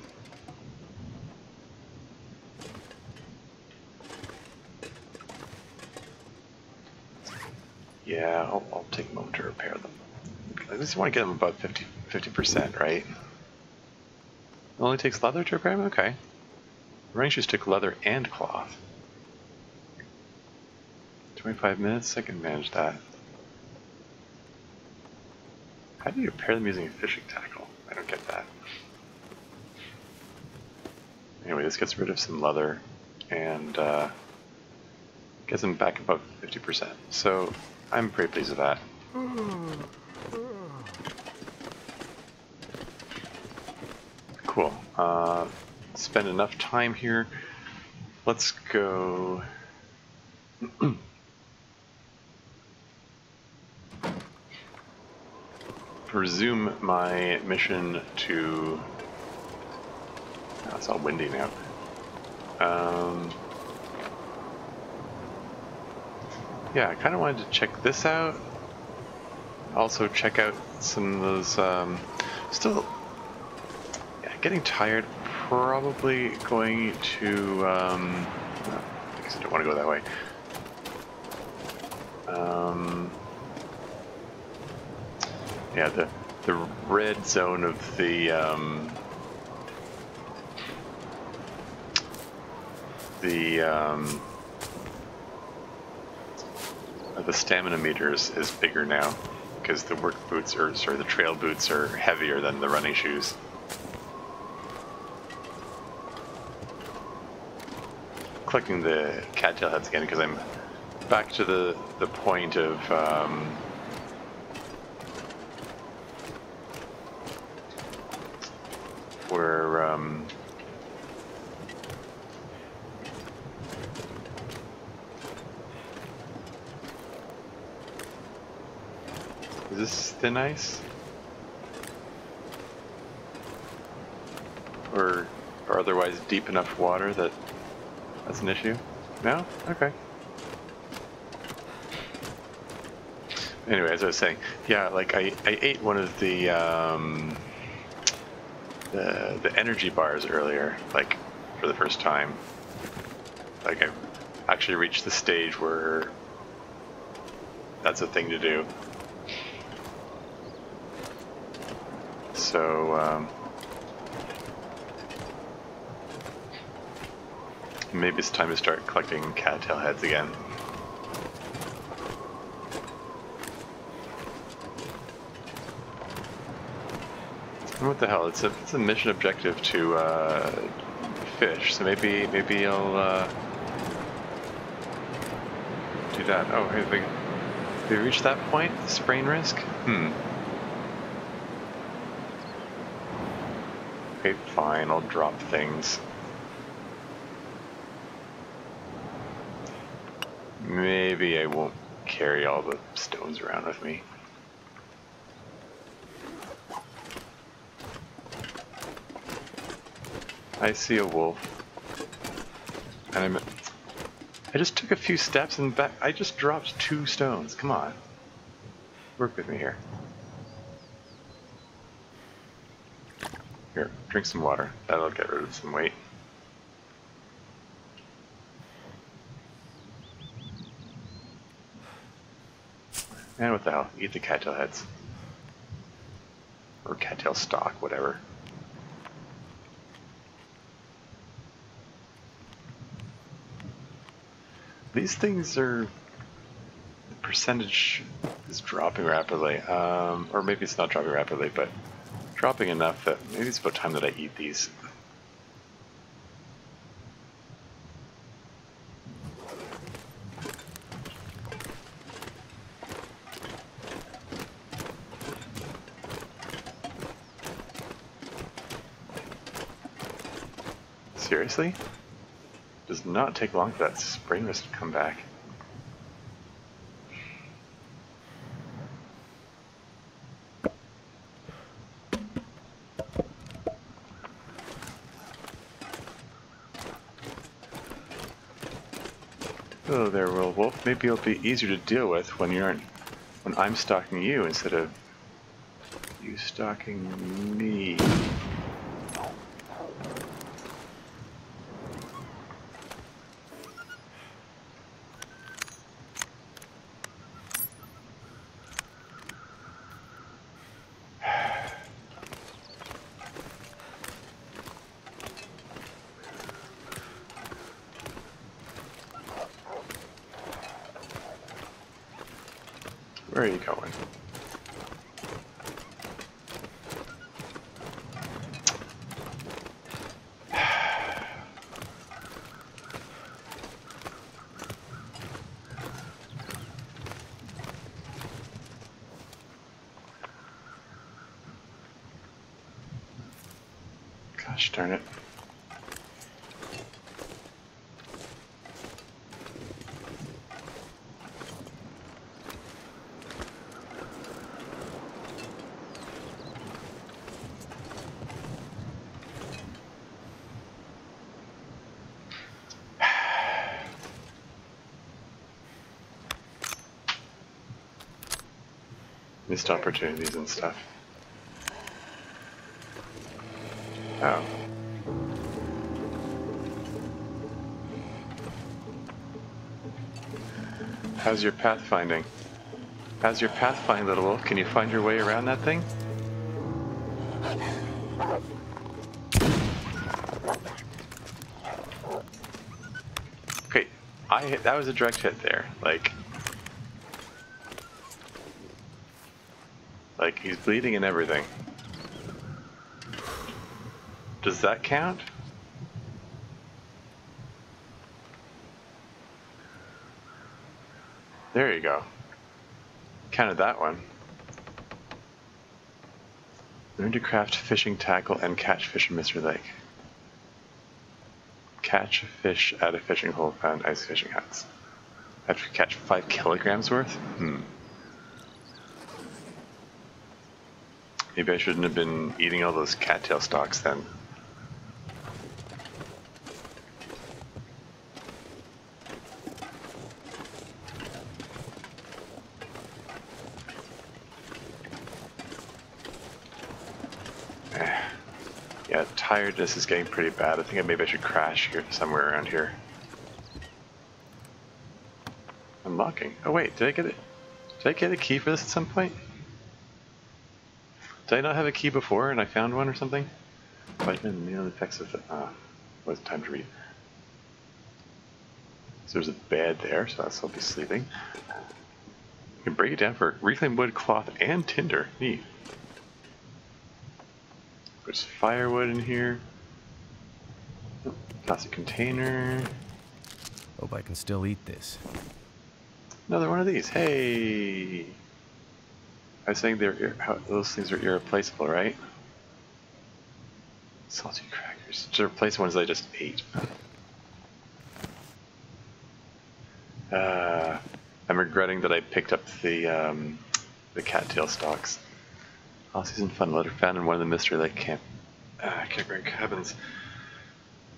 Yeah, I'll take a moment to repair them. I just want to get them above 50%, right? It only takes leather to repair them? Okay. Running shoes took leather and cloth. 25 minutes? I can manage that. How do you repair them using a fishing tackle? I don't get that. Anyway, this gets rid of some leather and gets them back above 50%. So I'm pretty pleased with that. Cool. Spend enough time here. Let's go. Resume my mission to. Oh, it's all windy now. Yeah, I kind of wanted to check this out. Also check out some of those. Still, yeah, getting tired. Probably going to. I guess I don't want to go that way. Yeah, the red zone of the stamina meters is bigger now because the work boots are, sorry, the trail boots are heavier than the running shoes. Clicking the cattail heads again because I'm back to the point of where is this thin ice? Or otherwise deep enough water that that's an issue? No? Okay. Anyway, as I was saying, yeah, like I ate one of the energy bars earlier, like for the first time. Like I actually reached the stage where that's a thing to do. So maybe it's time to start collecting cattail heads again. What the hell? It's a mission objective to fish, so maybe I'll do that. Oh, hey, have we reached that point? Sprain risk? Okay, fine. I'll drop things. Maybe I won't carry all the stones around with me. I see a wolf. And I just took a few steps and back. I just dropped 2 stones. Come on. Work with me here. Here, drink some water. That'll get rid of some weight. And what the hell? Eat the cattail heads. Or cattail stock, whatever. These things are... the percentage is dropping rapidly. Or maybe it's not dropping rapidly, but dropping enough that maybe it's about time that I eat these. Seriously? Does not take long for that sprain risk to come back. Hello there, Wolf. Maybe it'll be easier to deal with when I'm stalking you instead of you stalking me. Where are you going? Gosh darn it. Missed opportunities and stuff. Oh. How's your pathfinding? How's your pathfinding, little wolf? Can you find your way around that thing? Okay, that was a direct hit there. Like he's bleeding and everything. Does that count? There you go. Counted that one. Learn to craft fishing tackle and catch fish in Mr. Lake. Catch a fish at a fishing hole found ice fishing huts. I have to catch 5 kilograms worth? Maybe I shouldn't have been eating all those cattail stalks then. Yeah, tiredness is getting pretty bad. I think maybe I should crash here somewhere around here. Unlocking. Oh wait, did I get a key for this at some point? Did I not have a key before and I found one or something? Vitamin meal effects of the wasn't time to read. So there's a bed there, so I'll be sleeping. You can break it down for reclaimed wood, cloth, and tinder. Neat. There's firewood in here. Plastic container. Hope I can still eat this. Another one of these. Hey! I was saying those things are irreplaceable, right? Salty crackers. To replace ones I just ate. I'm regretting that I picked up the cattail stalks. Off-season fun letter found in one of the Mystery Lake campground cabins.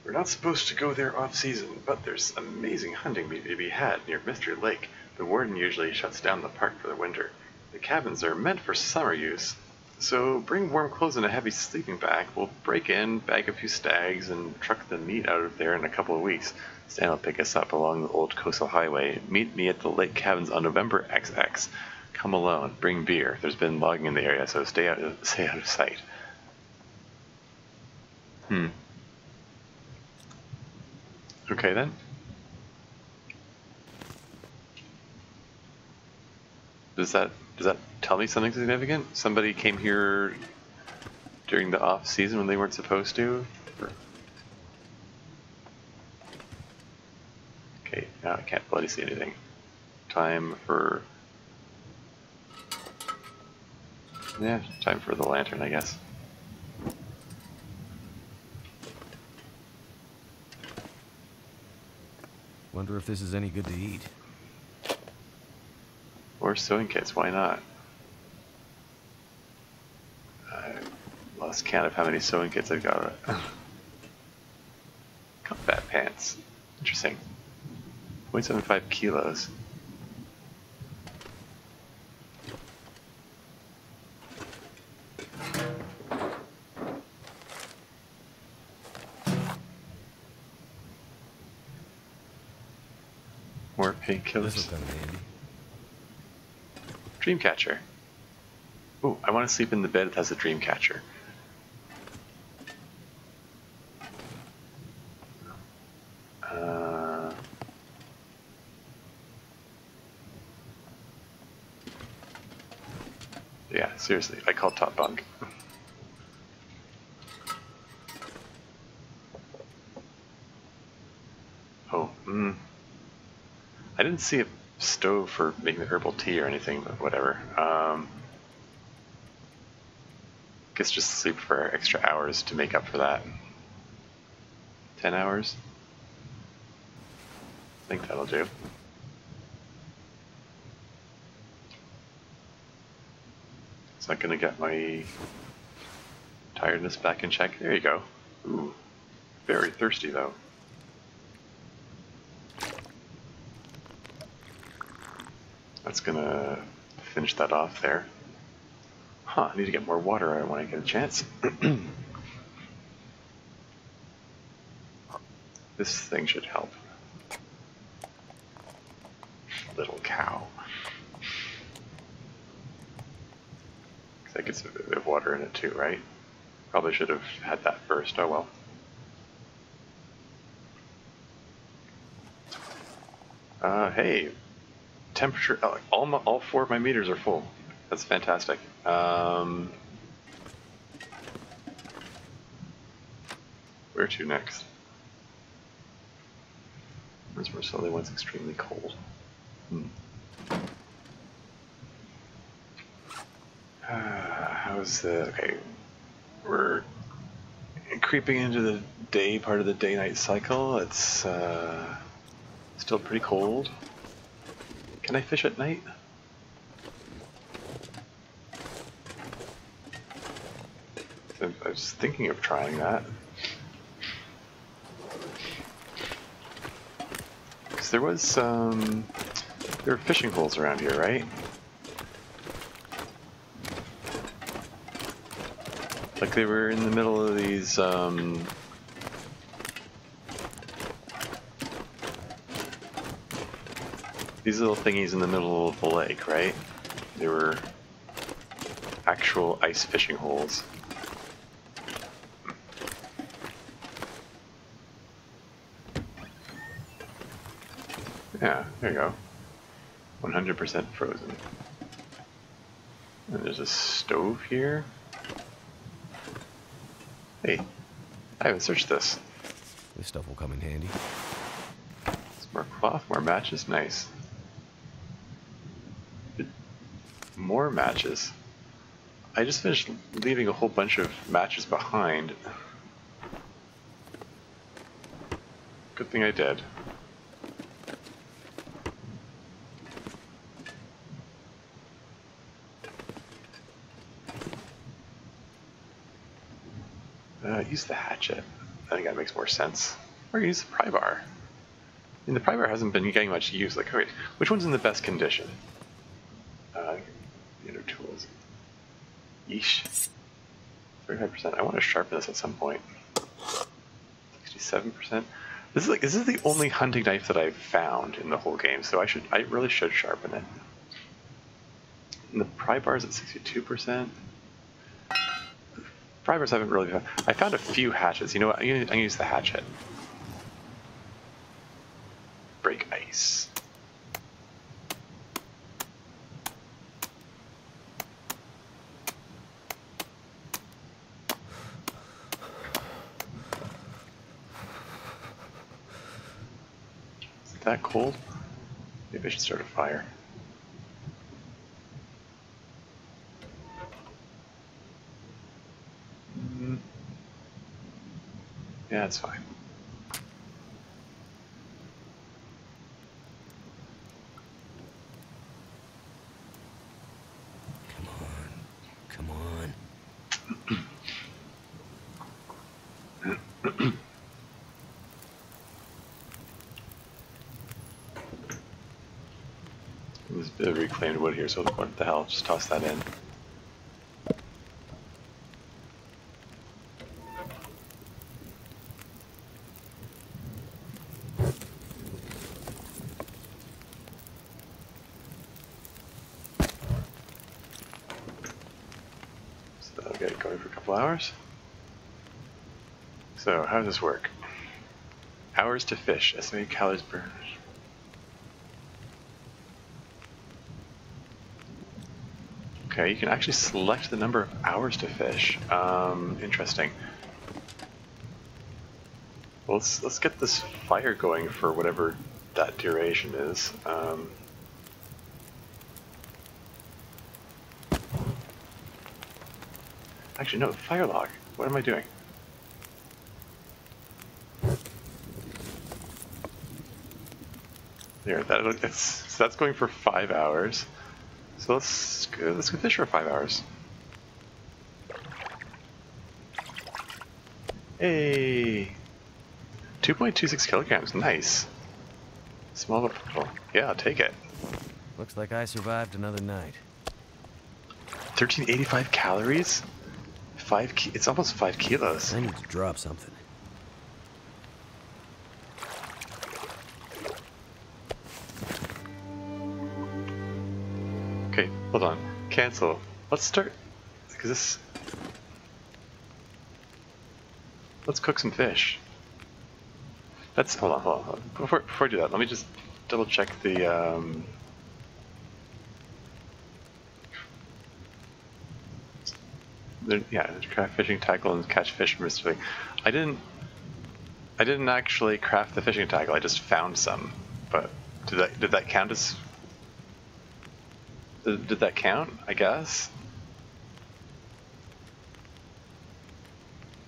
We're not supposed to go there off-season, but there's amazing hunting meat to be had near Mystery Lake. The warden usually shuts down the park for the winter. The cabins are meant for summer use, so bring warm clothes and a heavy sleeping bag. We'll break in, bag a few stags, and truck the meat out of there in a couple of weeks. Stan will pick us up along the old coastal highway. Meet me at the lake cabins on November XX. Come alone. Bring beer. There's been logging in the area, so stay out of sight. Okay then. Does that tell me something significant? Somebody came here during the off season when they weren't supposed to? Okay, now I can't bloody see anything. Time for the lantern, I guess. Wonder if this is any good to eat. Or sewing kits, why not? I lost count of how many sewing kits I've got. Combat pants. Interesting. 0.75 kilos. More painkillers. This will come in handy. Dreamcatcher. Ooh, I want to sleep in the bed that has a dreamcatcher. Yeah, seriously, I called top bunk. Oh, I didn't see a stove for making the herbal tea or anything, but whatever. Guess just sleep for extra hours to make up for that. 10 hours? I think that'll do. Is that gonna get my tiredness back in check? There you go. Ooh, very thirsty though. That's gonna finish that off there. Huh, I need to get more water when I get a chance. This thing should help. Little cow. That gets a bit of water in it too, right? Probably should have had that first, oh well. Hey, temperature, all 4 of my meters are full. That's fantastic. Where to next? Where's more slowly when it's extremely cold? How's the... Okay, we're creeping into the day, part of the day-night cycle. It's still pretty cold. Can I fish at night? I was thinking of trying that. Because there was there were fishing holes around here, right? Like they were in the middle of these little thingies in the middle of the lake, right? They were actual ice fishing holes. Yeah, there you go. 100% frozen. And there's a stove here. Hey, I haven't searched this. This stuff will come in handy. Some more cloth, more matches, nice. More matches. I just finished leaving a whole bunch of matches behind. Good thing I did. Use the hatchet. I think that makes more sense. Or use the pry bar. I mean, the pry bar hasn't been getting much use. Like, wait, which one's in the best condition? The other tools. Yeesh. 35%. I want to sharpen this at some point. 67%. This is the only hunting knife that I've found in the whole game, so I really should sharpen it. And the pry bar is at 62%. Pry bars haven't really found. I found a few hatchets. You know what? I'm gonna use the hatchet. Break ice. Is it that cold? Maybe I should start a fire. Yeah, it's fine. Come on. There's a bit of reclaimed wood here, so what the hell? Just toss that in. Get it going for a couple hours. So, how does this work? Hours to fish, estimated calories per. Okay, you can actually select the number of hours to fish. Interesting. Well, let's get this fire going for whatever that duration is. Actually, no, fire log. What am I doing? There, that's going for 5 hours. So let's go fish for 5 hours. Hey, 2.26 kilograms, nice. Small but purple. Yeah, I'll take it. Looks like I survived another night. 1385 calories? It's almost 5 kilos. I need to drop something. Okay, hold on. Cancel. Let's start, because this... Let's cook some fish. Hold on. Before I do that, let me just double check the, craft fishing tackle and catch fish from Mr. Lake. I didn't actually craft the fishing tackle, I just found some. But did that count as... Did that count, I guess?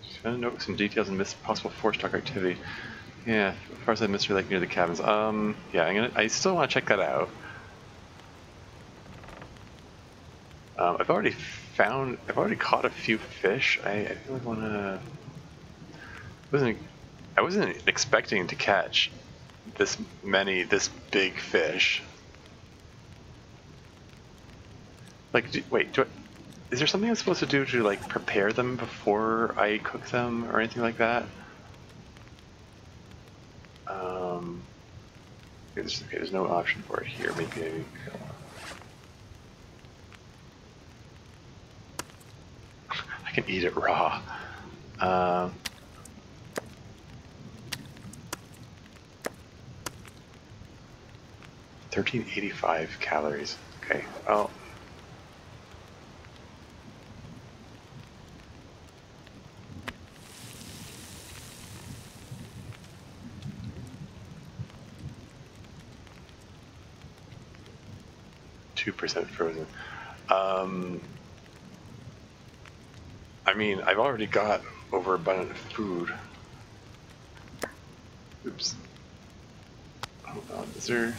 Just trying to note some details and possible force stock activity. Yeah, as far as Mr. Lake near the cabins. Yeah, I still want to check that out. I've already caught a few fish. I feel like I wasn't expecting to catch this big fish. Like, is there something I'm supposed to do to like prepare them before I cook them or anything like that? There's no option for it here. Maybe. I can eat it raw. 1385 calories. Okay. Well. %, frozen. I mean, I've already got overabundant food. Oops. Hold on, is there...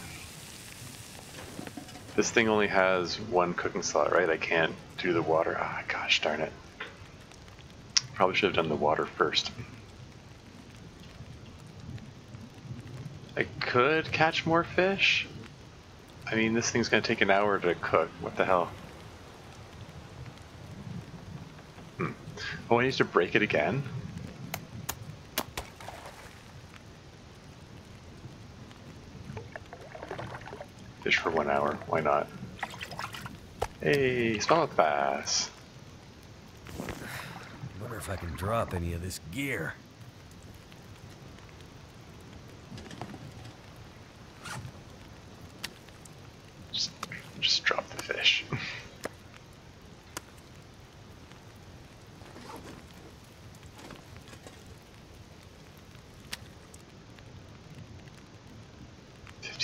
This thing only has one cooking slot, right? I can't do the water. Ah, gosh darn it. Probably should have done the water first. I could catch more fish. I mean, this thing's gonna take an hour to cook. What the hell? Oh, I need to break it again? Fish for 1 hour, why not? Hey, smallmouth bass. Wonder if I can drop any of this gear. Just drop the fish.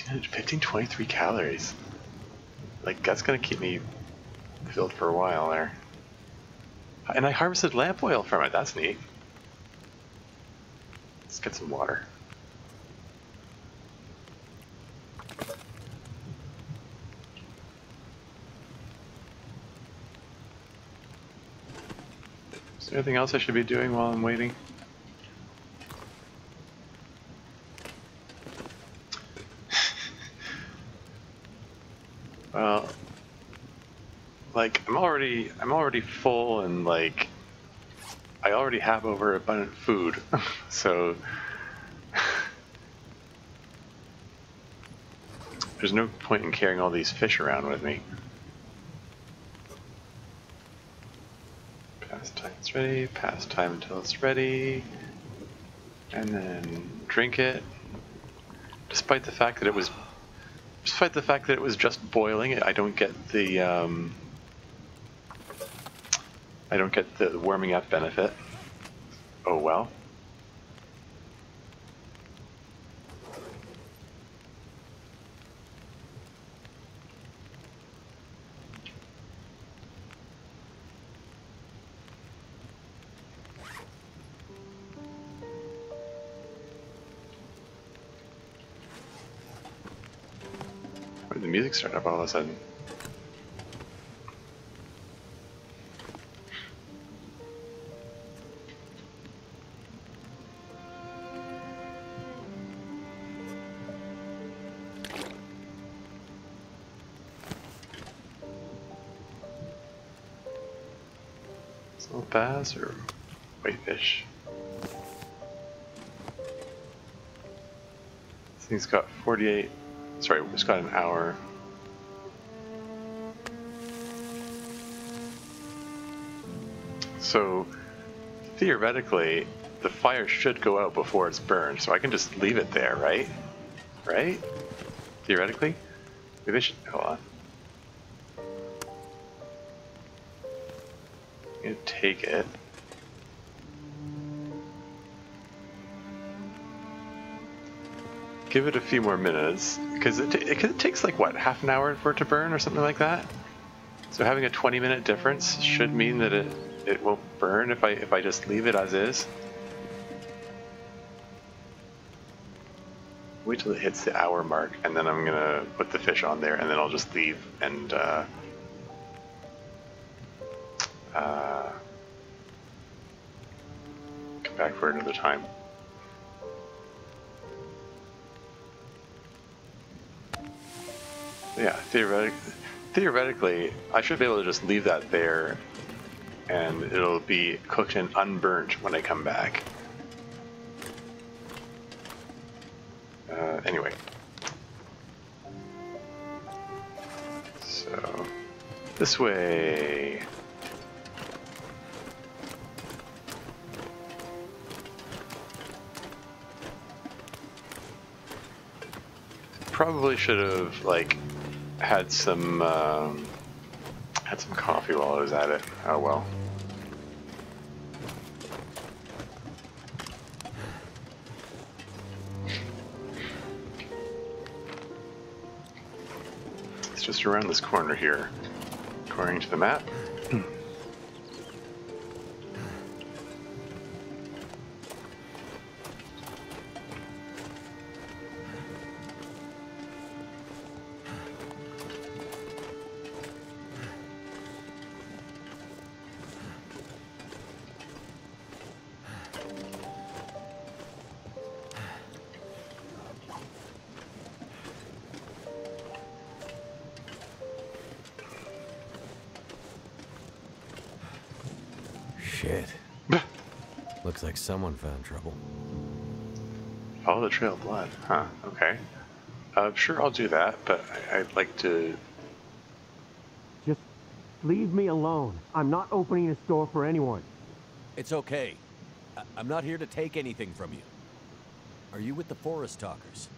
$1523 calories. Like, that's gonna keep me filled for a while there. And I harvested lamp oil from it, that's neat. Let's get some water. Is there anything else I should be doing while I'm waiting? Well, like, I'm already full, and like I already have overabundant food, so there's no point in carrying all these fish around with me. Pastime it's ready, pass time until it's ready, and then drink it. Despite the fact that it was just boiling, I don't get the I don't get the warming up benefit. Oh well. Why did the music start up all of a sudden? Small bass or whitefish? This thing's got 48. Sorry, it's got an hour. So theoretically, the fire should go out before it's burned, so I can just leave it there, right? Right? Theoretically? Maybe I should. Hold on. I'm gonna take it. Give it a few more minutes, because it takes like what, half an hour for it to burn or something like that. So having a 20-minute difference should mean that it won't burn if I just leave it as is. Wait till it hits the hour mark, and then I'm gonna put the fish on there, and then I'll just leave and come back for another time. Yeah, theoretically, I should be able to just leave that there, and it'll be cooked and unburnt when I come back. Anyway. So, this way. Probably should have, like, had some coffee while I was at it. Oh well. It's just around this corner here, according to the map. Shit. Looks like someone found trouble. Follow the trail of blood. Huh, okay. Sure, I'll do that, but I'd like to... Just leave me alone. I'm not opening a store for anyone. It's okay. I'm not here to take anything from you. Are you with the Forest Talkers?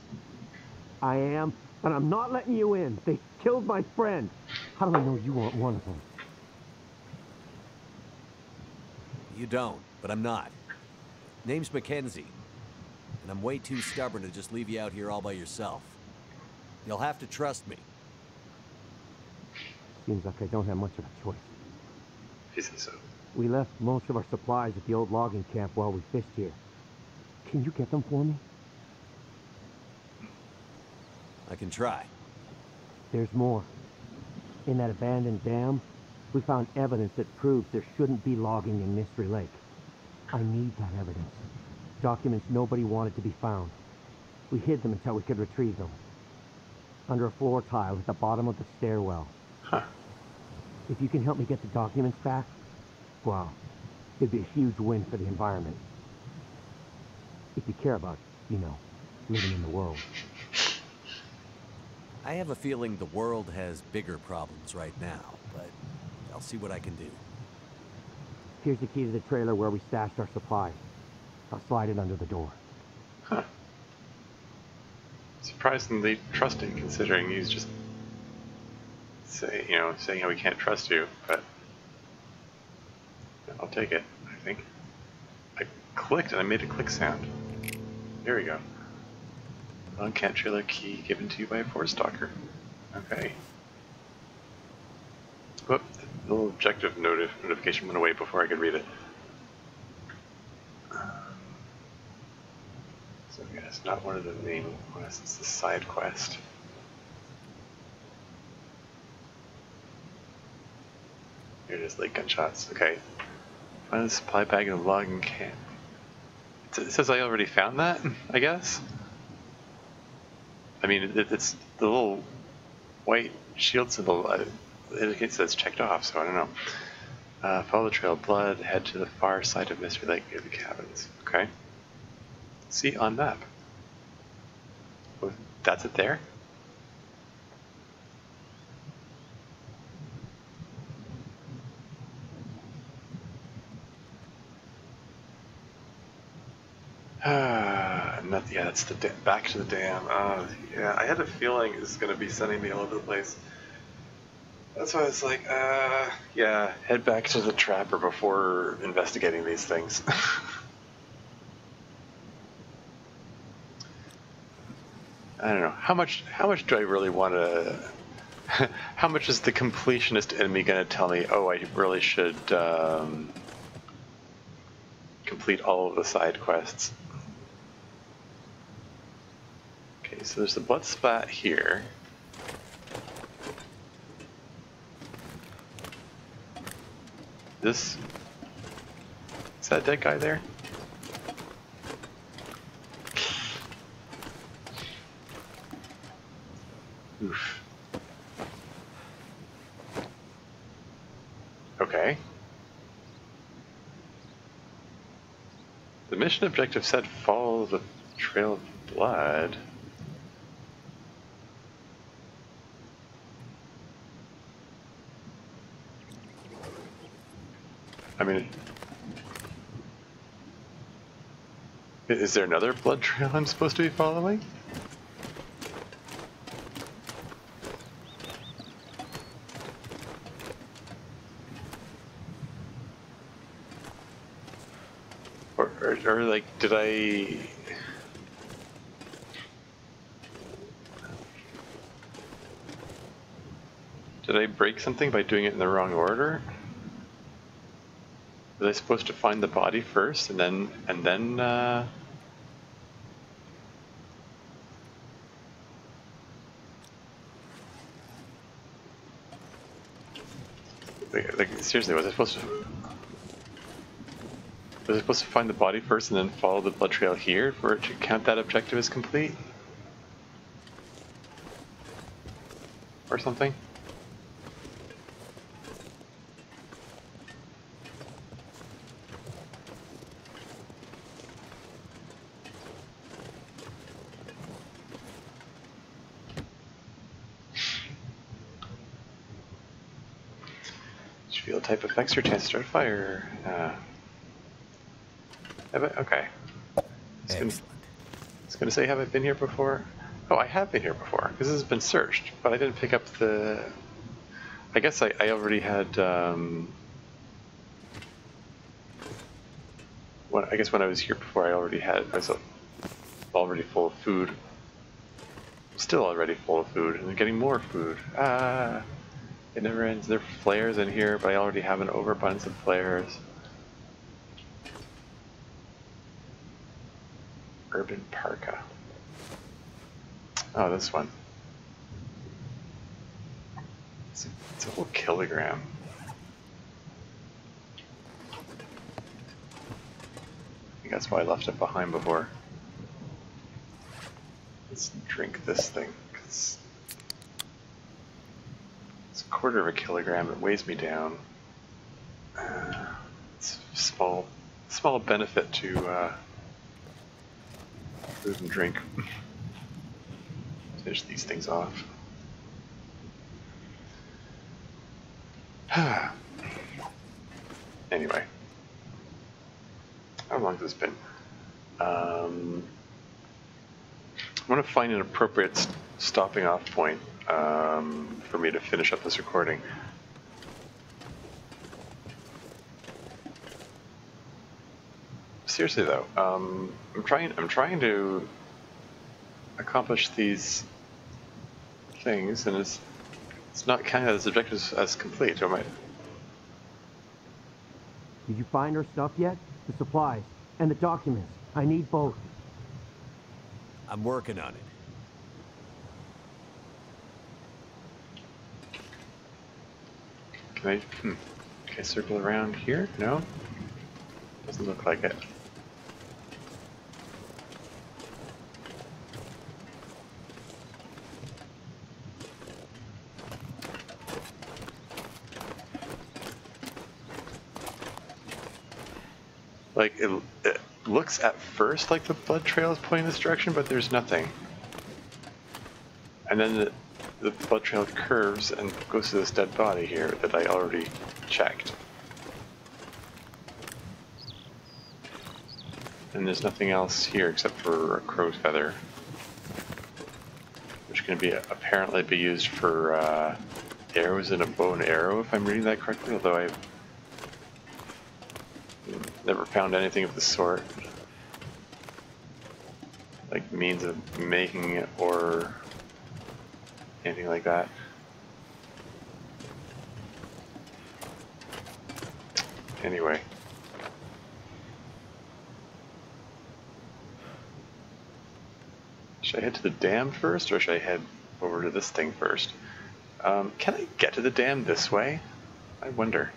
I am, and I'm not letting you in. They killed my friend. How do I know you aren't one of them? You don't, but I'm not. Name's Mackenzie, and I'm way too stubborn to just leave you out here all by yourself. You'll have to trust me. Seems like I don't have much of a choice. He says so. We left most of our supplies at the old logging camp while we fished here. Can you get them for me? I can try. There's more. In that abandoned dam, we found evidence that proves there shouldn't be logging in Mystery Lake. I need that evidence. Documents nobody wanted to be found. We hid them until we could retrieve them. Under a floor tile at the bottom of the stairwell. Huh. If you can help me get the documents back, wow, it'd be a huge win for the environment. If you care about, you know, living in the world. I have a feeling the world has bigger problems right now, but I'll see what I can do. Here's the key to the trailer where we stashed our supplies. I'll slide it under the door. Huh. Surprisingly trusting, considering he's just saying how we can't trust you, but I'll take it, I think. I clicked and I made a click sound. There we go. Uncant trailer key given to you by a forest stalker. Okay. Whoop, the little objective notification went away before I could read it. So yeah, it's not one of the main quests, it's the side quest. Here it is, late gunshots. Okay. Find the supply bag in a logging camp. It says I already found that, I guess? I mean, it's the little white shield symbol indicates that it's checked off, so I don't know. Follow the trail of blood, head to the far side of Mystery Lake near the cabins. Okay. See on map. Oh, that's it there? Yeah, that's the back to the dam. Yeah, I had a feeling it was going to be sending me all over the place. That's why I was like, yeah, head back to the trapper before investigating these things. I don't know. How much do I really want to... how much is the completionist in me going to tell me, oh, I really should complete all of the side quests? Okay, so there's the blood splat here. Is that a dead guy there? Oof. Okay. The mission objective said follow the trail of blood. I mean, is there another blood trail I'm supposed to be following? Or like, did I break something by doing it in the wrong order? Was I supposed to find the body first and then like seriously, was I supposed to find the body first and then follow the blood trail here for it to count that objective as complete? Or something? Field type effects your chance to start fire. Okay. Excellent. It's going to say, have I been here before? Oh, I have been here before, because this has been searched, but I didn't pick up the... I guess I already had... I guess when I was here before, I was already full of food. Still already full of food, and getting more food. It never ends. There are flares in here, but I already have an overabundance of flares. Urban Parka. Oh, this one. It's a whole kilogram. I think that's why I left it behind before. Let's drink this thing, because it's a quarter of a kilogram. It weighs me down. It's a small benefit to food and drink. Finish these things off. Anyway, how long has this been? I want to find an appropriate stopping off point for me to finish up this recording. seriously though, I'm trying to accomplish these things, and it's not counting as objectives as complete. Or Did you find her stuff yet? The supplies and the documents. I need both. I'm working on it. Can I? Can I circle around here? No, doesn't look like it. Like, it looks at first like the blood trail is pointing this direction, but there's nothing. And then the blood trail curves and goes to this dead body here that I already checked. And there's nothing else here except for a crow's feather, which can apparently be used for arrows and a bow and arrow, if I'm reading that correctly, although I've never found anything of the sort, like means of making it or anything like that. Anyway. Should I head to the dam first, or should I head over to this thing first? Can I get to the dam this way? I wonder.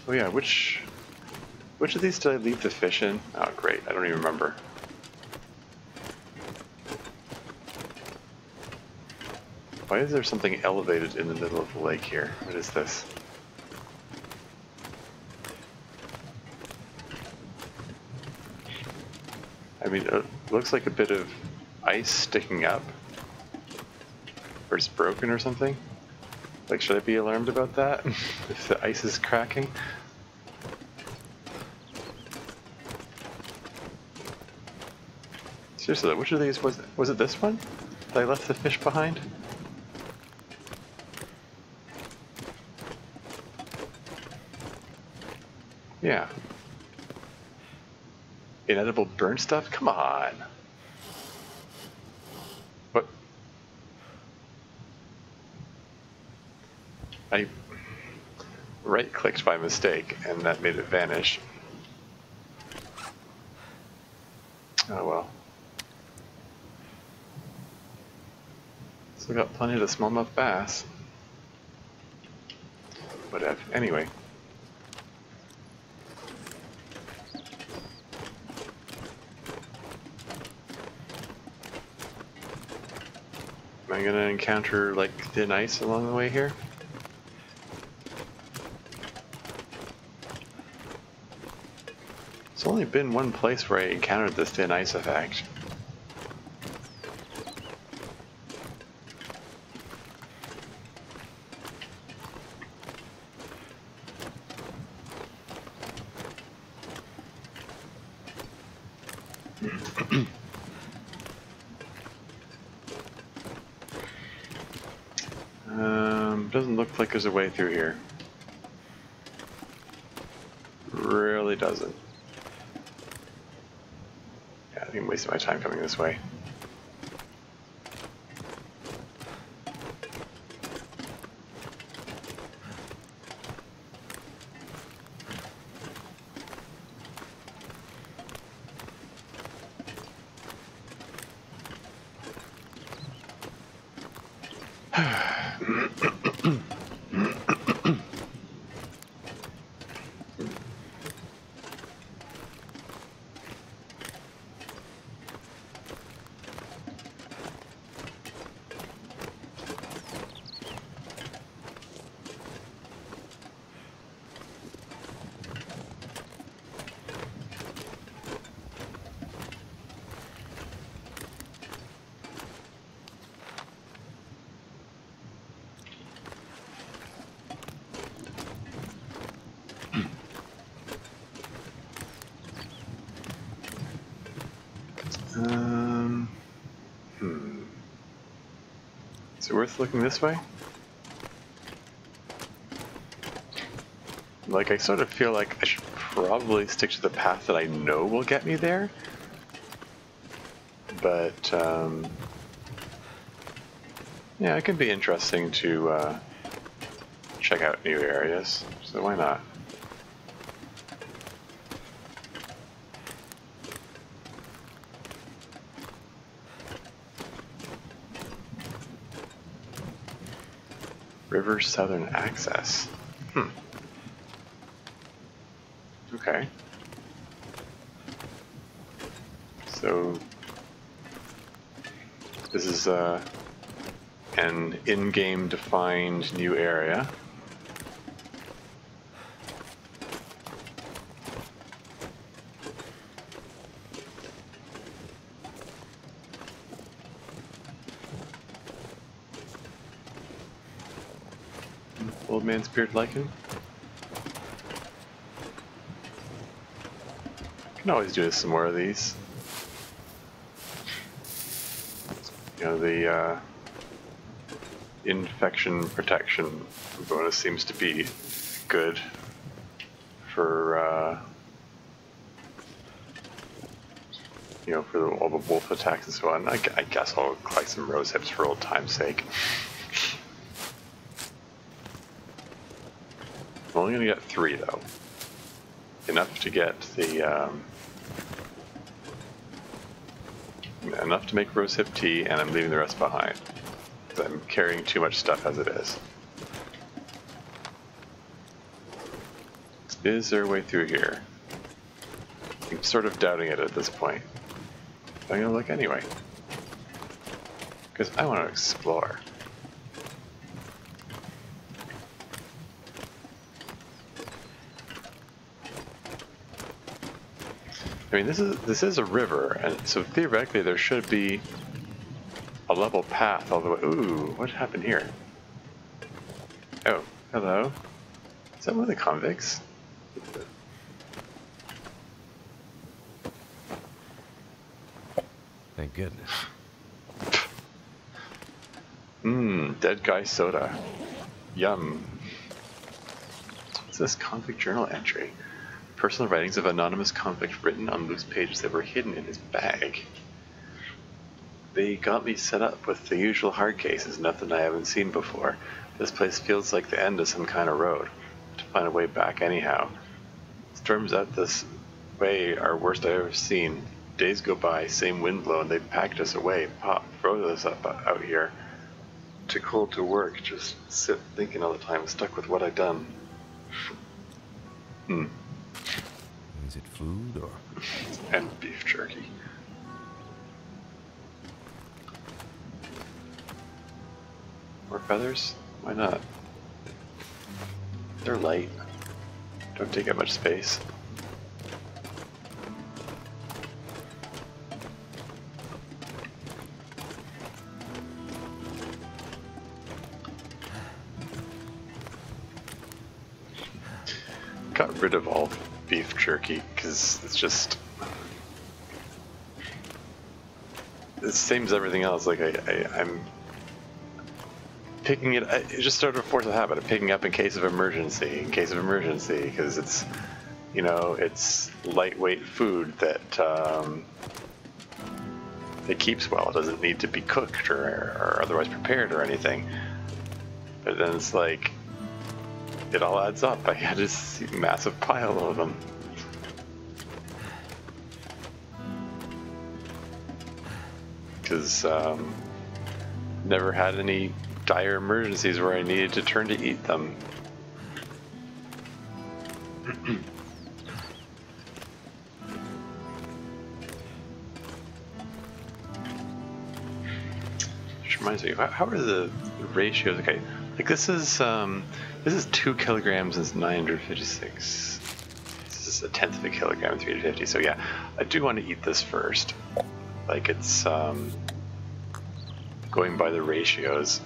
Oh yeah, which of these did I leave the fish in? Oh great, I don't even remember. Why is there something elevated in the middle of the lake here? What is this? I mean, it looks like a bit of ice sticking up. Or it's broken or something. Like, should I be alarmed about that? If the ice is cracking? Seriously though, which of these was it this one? That I left the fish behind? Yeah. Inedible burnt stuff? Come on! What? I right-clicked by mistake, and that made it vanish. Oh well. Still got plenty of the smallmouth bass. Whatever. Anyway. Am I gonna encounter, like, thin ice along the way here? There's only been one place where I encountered this thin ice effect. Doesn't look like there's a way through here. Really doesn't. Yeah, I think I'm wasting my time coming this way. Is it worth looking this way? Like, I sort of feel like I should probably stick to the path that I know will get me there. But, yeah, it can be interesting to check out new areas, so why not? River Southern Access. Okay. So this is an in-game defined new area. Old man's beard lichen. Can always do some more of these. You know, the infection protection bonus seems to be good for you know, for all the wolf attacks and so on. I guess I'll collect some rose hips for old time's sake. I'm only gonna get 3 though. Enough to get the enough to make rose hip tea, and I'm leaving the rest behind. I'm carrying too much stuff as it is. Is there a way through here? I'm sort of doubting it at this point. But I'm gonna look anyway. Because I want to explore. I mean, this is a river, and so theoretically there should be a level path all the way. Ooh, what happened here? Oh, hello. Is that one of the convicts? Thank goodness. Dead guy soda. Yum. What's this convict journal entry? Personal writings of anonymous convict written on loose pages that were hidden in his bag. They got me set up with the usual hard cases, nothing I haven't seen before. This place feels like the end of some kind of road. To find a way back anyhow. Storms out this way are worst I've ever seen. Days go by, same wind blow, and they packed us away. Pop, throw us up out here. Too cold to work, just sit thinking all the time, stuck with what I've done. Is it food or? And beef jerky. More feathers? Why not? They're light. Don't take up much space. Got rid of all beef jerky because it's just the same as everything else. Like I'm picking it. It just started to force a habit of picking up in case of emergency. In case of emergency, because it's, you know, it's lightweight food that it keeps well. It doesn't need to be cooked or otherwise prepared or anything. But then it's like, it all adds up. I had this massive pile of them. Because never had any dire emergencies where I needed to turn to eat them. Which reminds me, how are the ratios? Okay, like this is 2 kilograms and it's 956. This is 1/10 of a kilogram, 350. So yeah, I do want to eat this first. Like it's going by the ratios.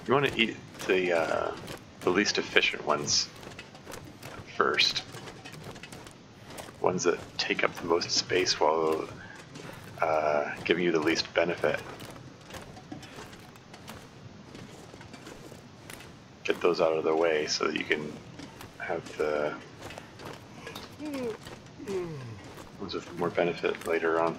You want to eat the least efficient ones first. ones that take up the most space while giving you the least benefit. Get those out of the way so that you can have the ones with more benefit later on.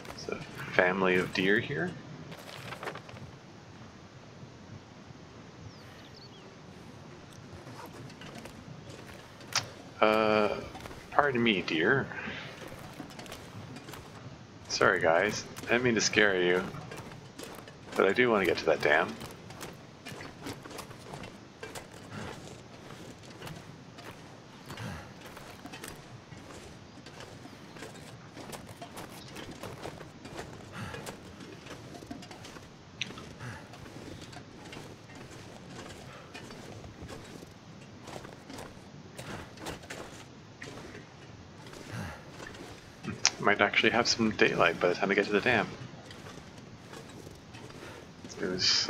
There's a family of deer here. Pardon me, dear. Sorry, guys. I didn't mean to scare you, but I do want to get to that dam. Might actually have some daylight by the time I get to the dam. I was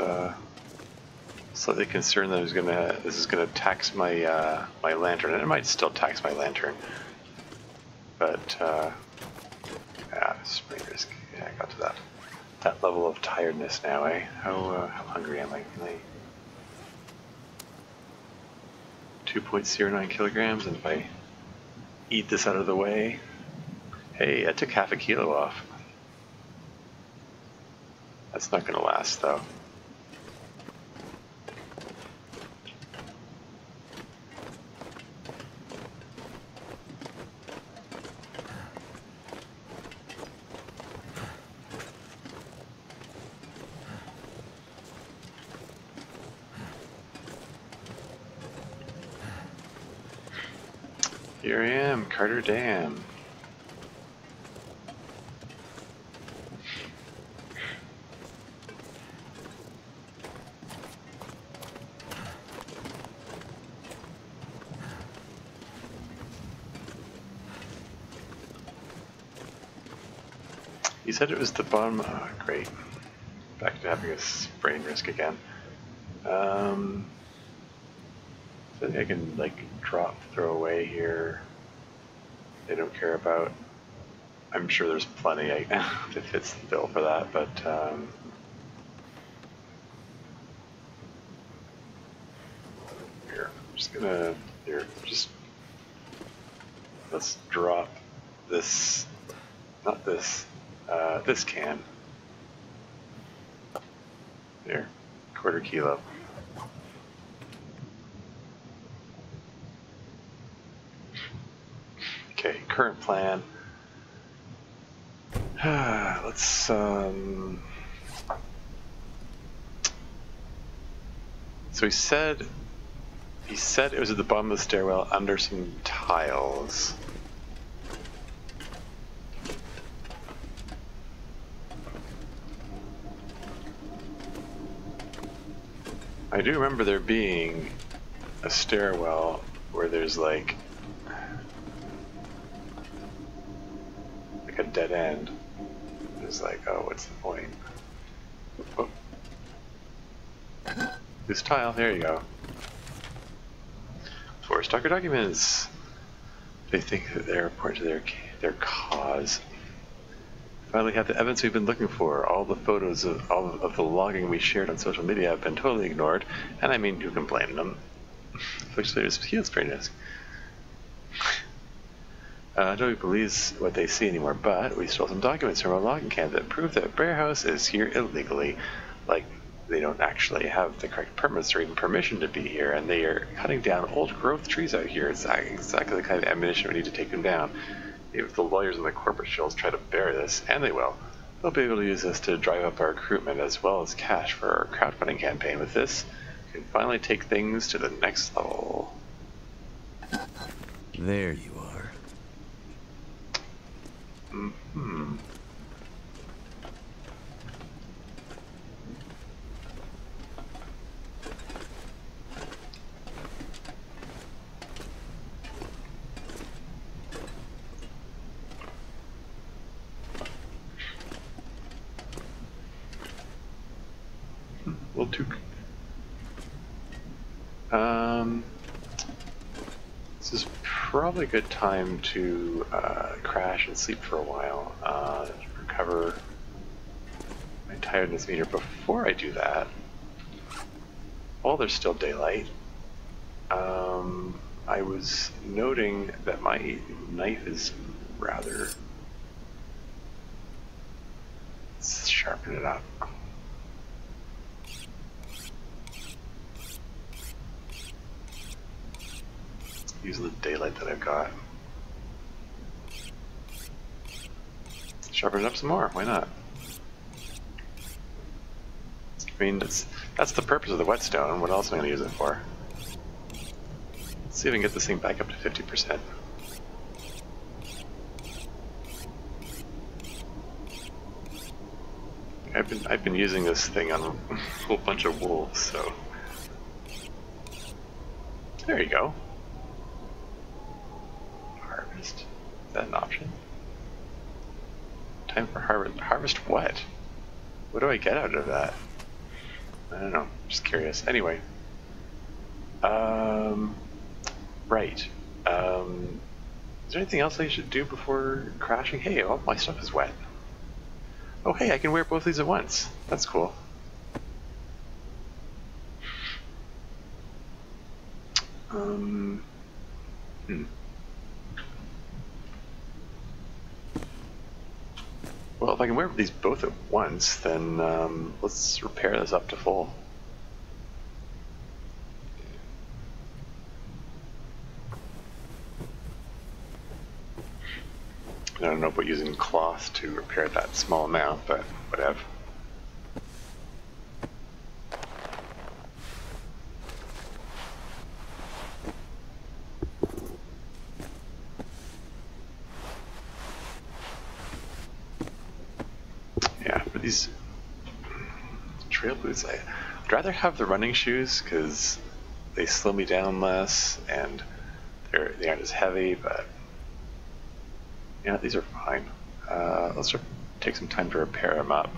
slightly concerned that this is gonna tax my my lantern, and it might still tax my lantern. But yeah, spring risk. Yeah, I got to that level of tiredness now. How hungry am I? 2.09 kilograms, and if I eat this out of the way. Hey, I took half a kilo off. That's not gonna last, though. Here I am, Carter Dam. You said it was the bottom. Oh, great. Back to having a sprain risk again. I think I can like drop, throw away here. They don't care about. I'm sure there's plenty that fits the bill for that, but here, I'm just gonna let's drop this, not this. This can. There, quarter kilo. Okay, current plan. Let's so he said it was at the bottom of the stairwell under some tiles. I do remember there being a stairwell where there's like a dead end. It's like, oh, what's the point? Oh. This tile, there you go. For stalker documents. They think that they're important to their cause. Finally have the evidence we've been looking for. All the photos of all of the logging we shared on social media have been totally ignored, and I mean, who can blame them? Legislators heal sprain risk. Nobody believes what they see anymore, but we stole some documents from a logging camp that prove that Bear House is here illegally. Like, they don't actually have the correct permits or even permission to be here, and they are cutting down old growth trees out here. It's exactly the kind of ammunition we need to take them down. If the lawyers and the corporate shills try to bury this, and they will, they'll be able to use this to drive up our recruitment as well as cash for our crowdfunding campaign. With this, we can finally take things to the next level. There you are. Mm-hmm. Well, This is probably a good time to crash and sleep for a while, recover my tiredness meter. Before I do that, while there's still daylight, I was noting that my knife is rather... Let's sharpen it up. Use the daylight that I've got. Sharpen it up some more, why not? I mean, that's the purpose of the whetstone. What else am I going to use it for? Let's see if I can get this thing back up to 50%. I've been using this thing on a whole bunch of wolves, so there you go. Harvest. Is that an option? Time for harvest. Harvest what? What do I get out of that? I don't know. I'm just curious. Anyway. Right. Is there anything else I should do before crashing? Hey, all my stuff is wet. Oh, hey, I can wear both these at once. That's cool. Well, if I can wear these both at once, then let's repair this up to full. I don't know about using cloth to repair that small amount, but whatever. Yeah, for these trail boots, I'd rather have the running shoes because they slow me down less and they aren't as heavy, but yeah, these are fine. Let's take some time to repair them up.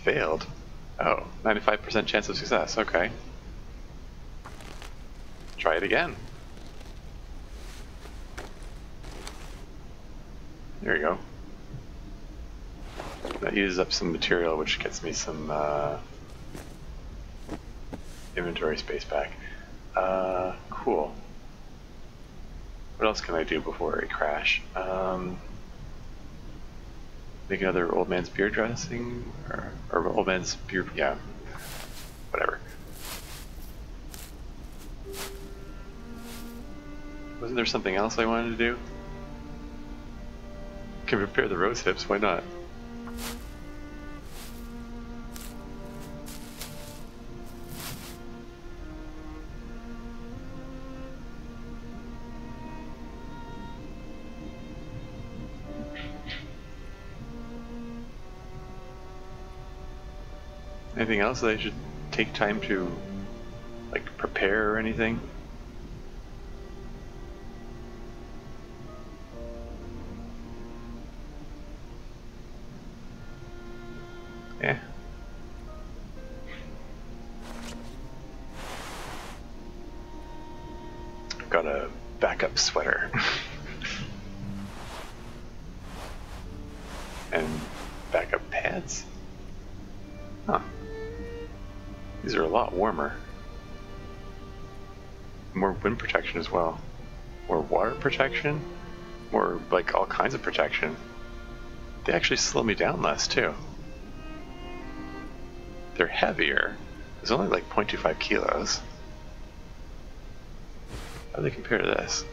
Failed? Oh, 95% chance of success, okay. Try it again. There you go. That uses up some material, which gets me some inventory space back. Cool. What else can I do before I crash? Make another old man's beer dressing? Or old man's beer, yeah. Whatever. Wasn't there something else I wanted to do? Can repair the rose hips, why not? Anything else that I should take time to, like, prepare or anything? Yeah. I've got a backup sweater. And backup pants? Huh. These are a lot warmer. More wind protection as well. More water protection. More, like, all kinds of protection. They actually slow me down less, too. They're heavier. It's only like 0.25 kilos. How do they compare to this?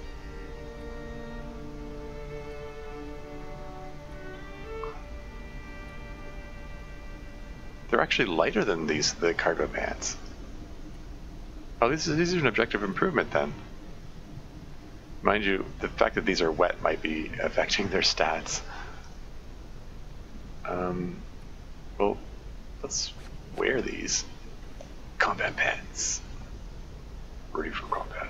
They're actually lighter than the cargo pants. Oh, these are an objective improvement then. Mind you, the fact that these are wet might be affecting their stats. Well, let's wear these. Combat pants. Ready for combat.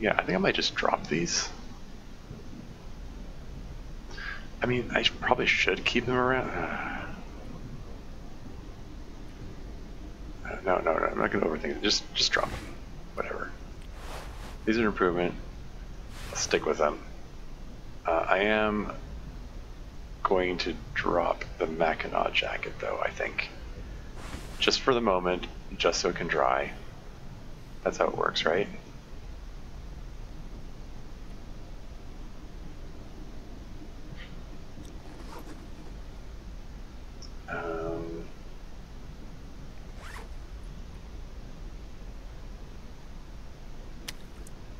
Yeah, I think I might just drop these. I mean, I probably should keep them around. No, I'm not going to overthink it. Just drop them. Whatever. These are an improvement. I'll stick with them. I am going to drop the Mackinac jacket, though, I think. Just for the moment, just so it can dry. That's how it works, right?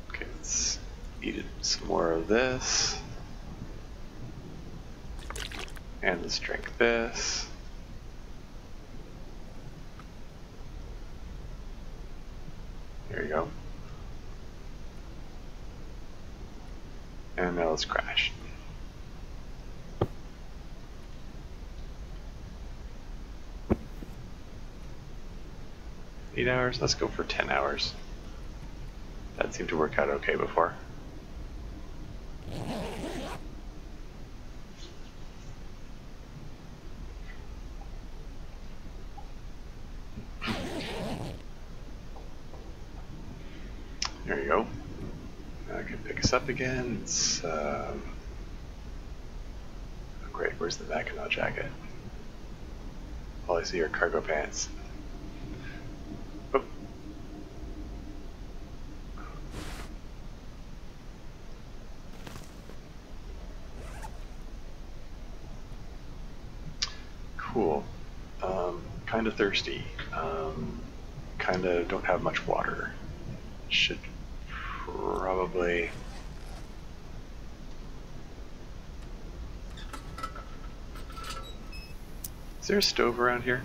Okay, let's eat some more of this. And let's drink this. There you go. And now let's crash. $8 hours? Let's go for 10 hours. That seemed to work out okay before. There you go. Now I can pick us up again. It's oh great, where's the Mackinac jacket? All I see are cargo pants. Oh. Cool. Kind of thirsty. Kind of don't have much water. Should probably... Is there a stove around here?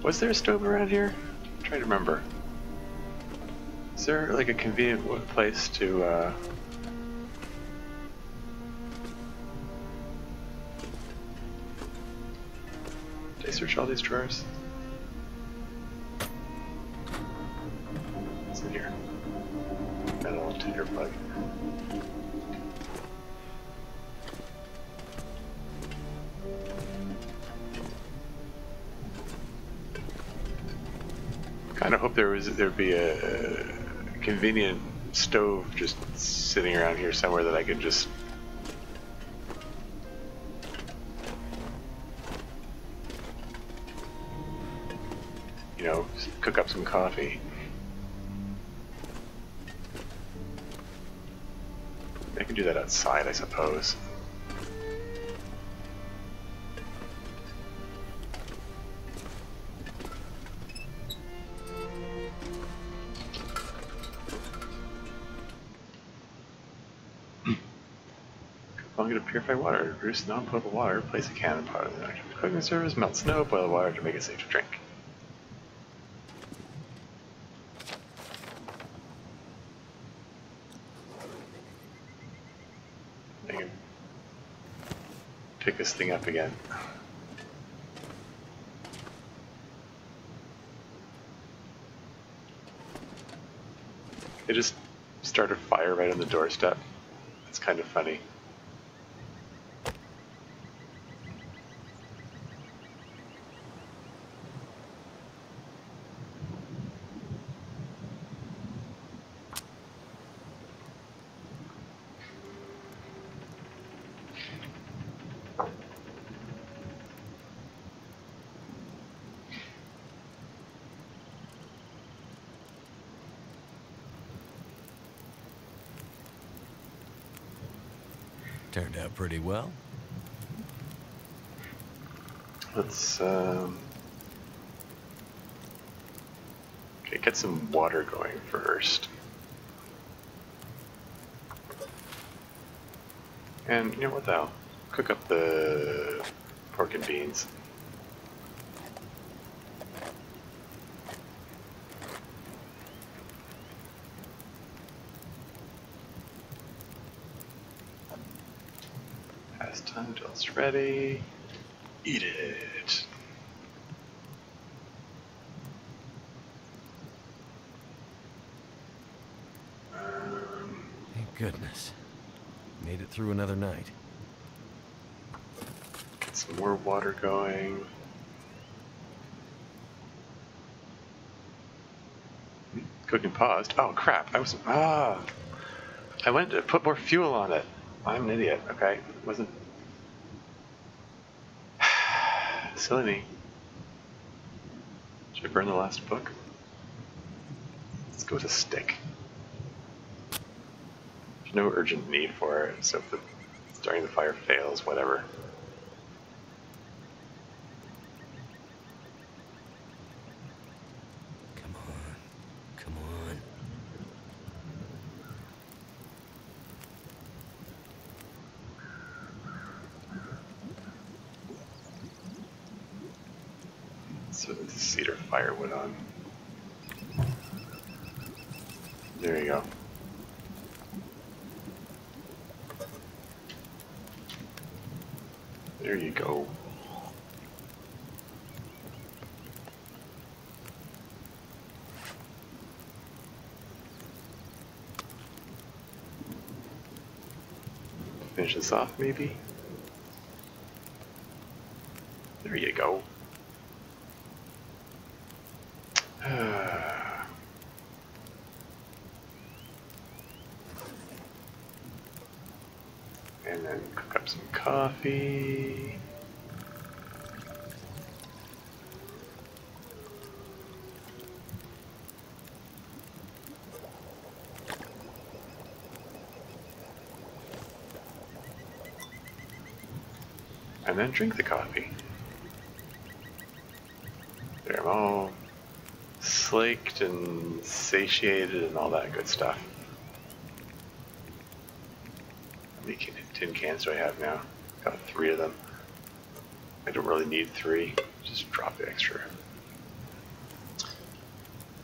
Was there a stove around here? I'm trying to remember. Is there like a convenient place to Did I search all these drawers? What's in here? Metal tinder plug. Kind of hope there'd be a convenient stove just sitting around here somewhere that I could just cook up some coffee. I can do that outside, I suppose. Longer to purify water, produce non-potable water, place a can in part of the cooking service, melt snow, boil the water to make it safe to drink. I can pick this thing up again. They just start a fire right on the doorstep. It's kind of funny. Turned out pretty well. Let's okay, get some water going first. And you know what the hell? Cook up the pork and beans. Time until it's ready. Eat it. goodness. Made it through another night. Get some more water going. Cooking paused. Oh crap! I went to put more fuel on it. I'm an idiot. Okay, wasn't silly me. Should I burn the last book? Let's go with a stick. There's no urgent need for it, so if the starting the fire fails, whatever. Come on. Come on. So the cedar firewood on. There you go. There you go. Finish this off, maybe? There you go. And then cook up some coffee. And then drink the coffee. There, I'm all slaked and satiated and all that good stuff. How many tin cans do I have now? Got 3 of them. I don't really need 3. Just drop the extra.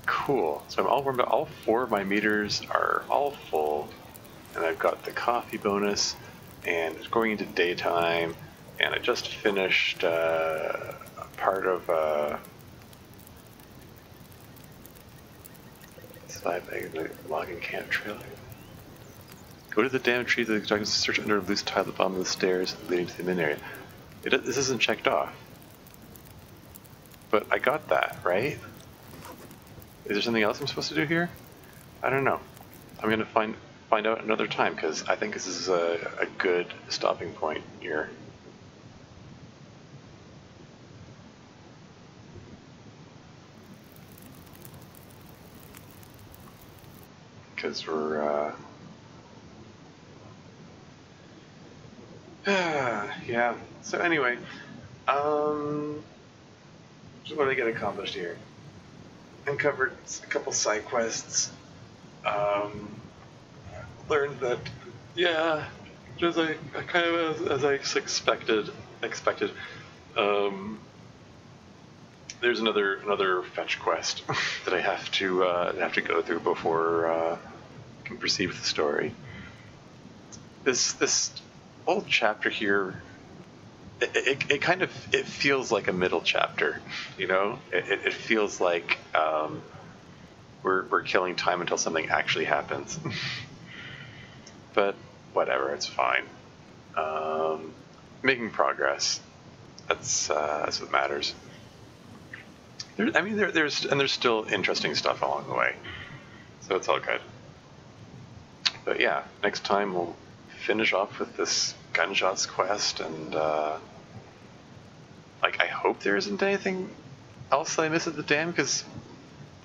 Cool. So I'm all warmed up. All 4 of my meters are all full. And I've got the coffee bonus. And it's going into daytime. And I just finished a part of logging camp trailer. Go to the damn tree that the search under a loose tile at the bottom of the stairs leading to the main area. This isn't checked off. But I got that, right? Is there something else I'm supposed to do here? I don't know. I'm gonna find out another time, because I think this is a good stopping point here. Because we're yeah. So anyway, what did I get accomplished here? Uncovered a couple side quests. Learned that, yeah, as I kind of as I expected. There's another fetch quest that I have to go through before I can proceed with the story. This old chapter here, it kind of feels like a middle chapter, you know. It feels like we're killing time until something actually happens. But whatever, it's fine. Making progress. That's what matters. There's still interesting stuff along the way, so it's all good. But yeah, next time we'll finish off with this gunshots quest, and I hope there isn't anything else that I missed at the dam, because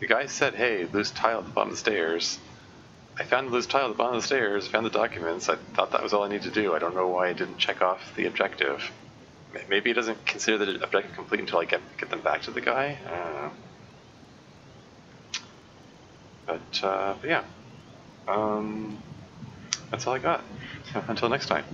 the guy said, hey, loose tile at the bottom of the stairs. I found the loose tile at the bottom of the stairs, found the documents. I thought that was all I needed to do. I don't know why I didn't check off the objective. Maybe he doesn't consider the objective complete until I get them back to the guy. I don't know. But yeah. That's all I got. Until next time.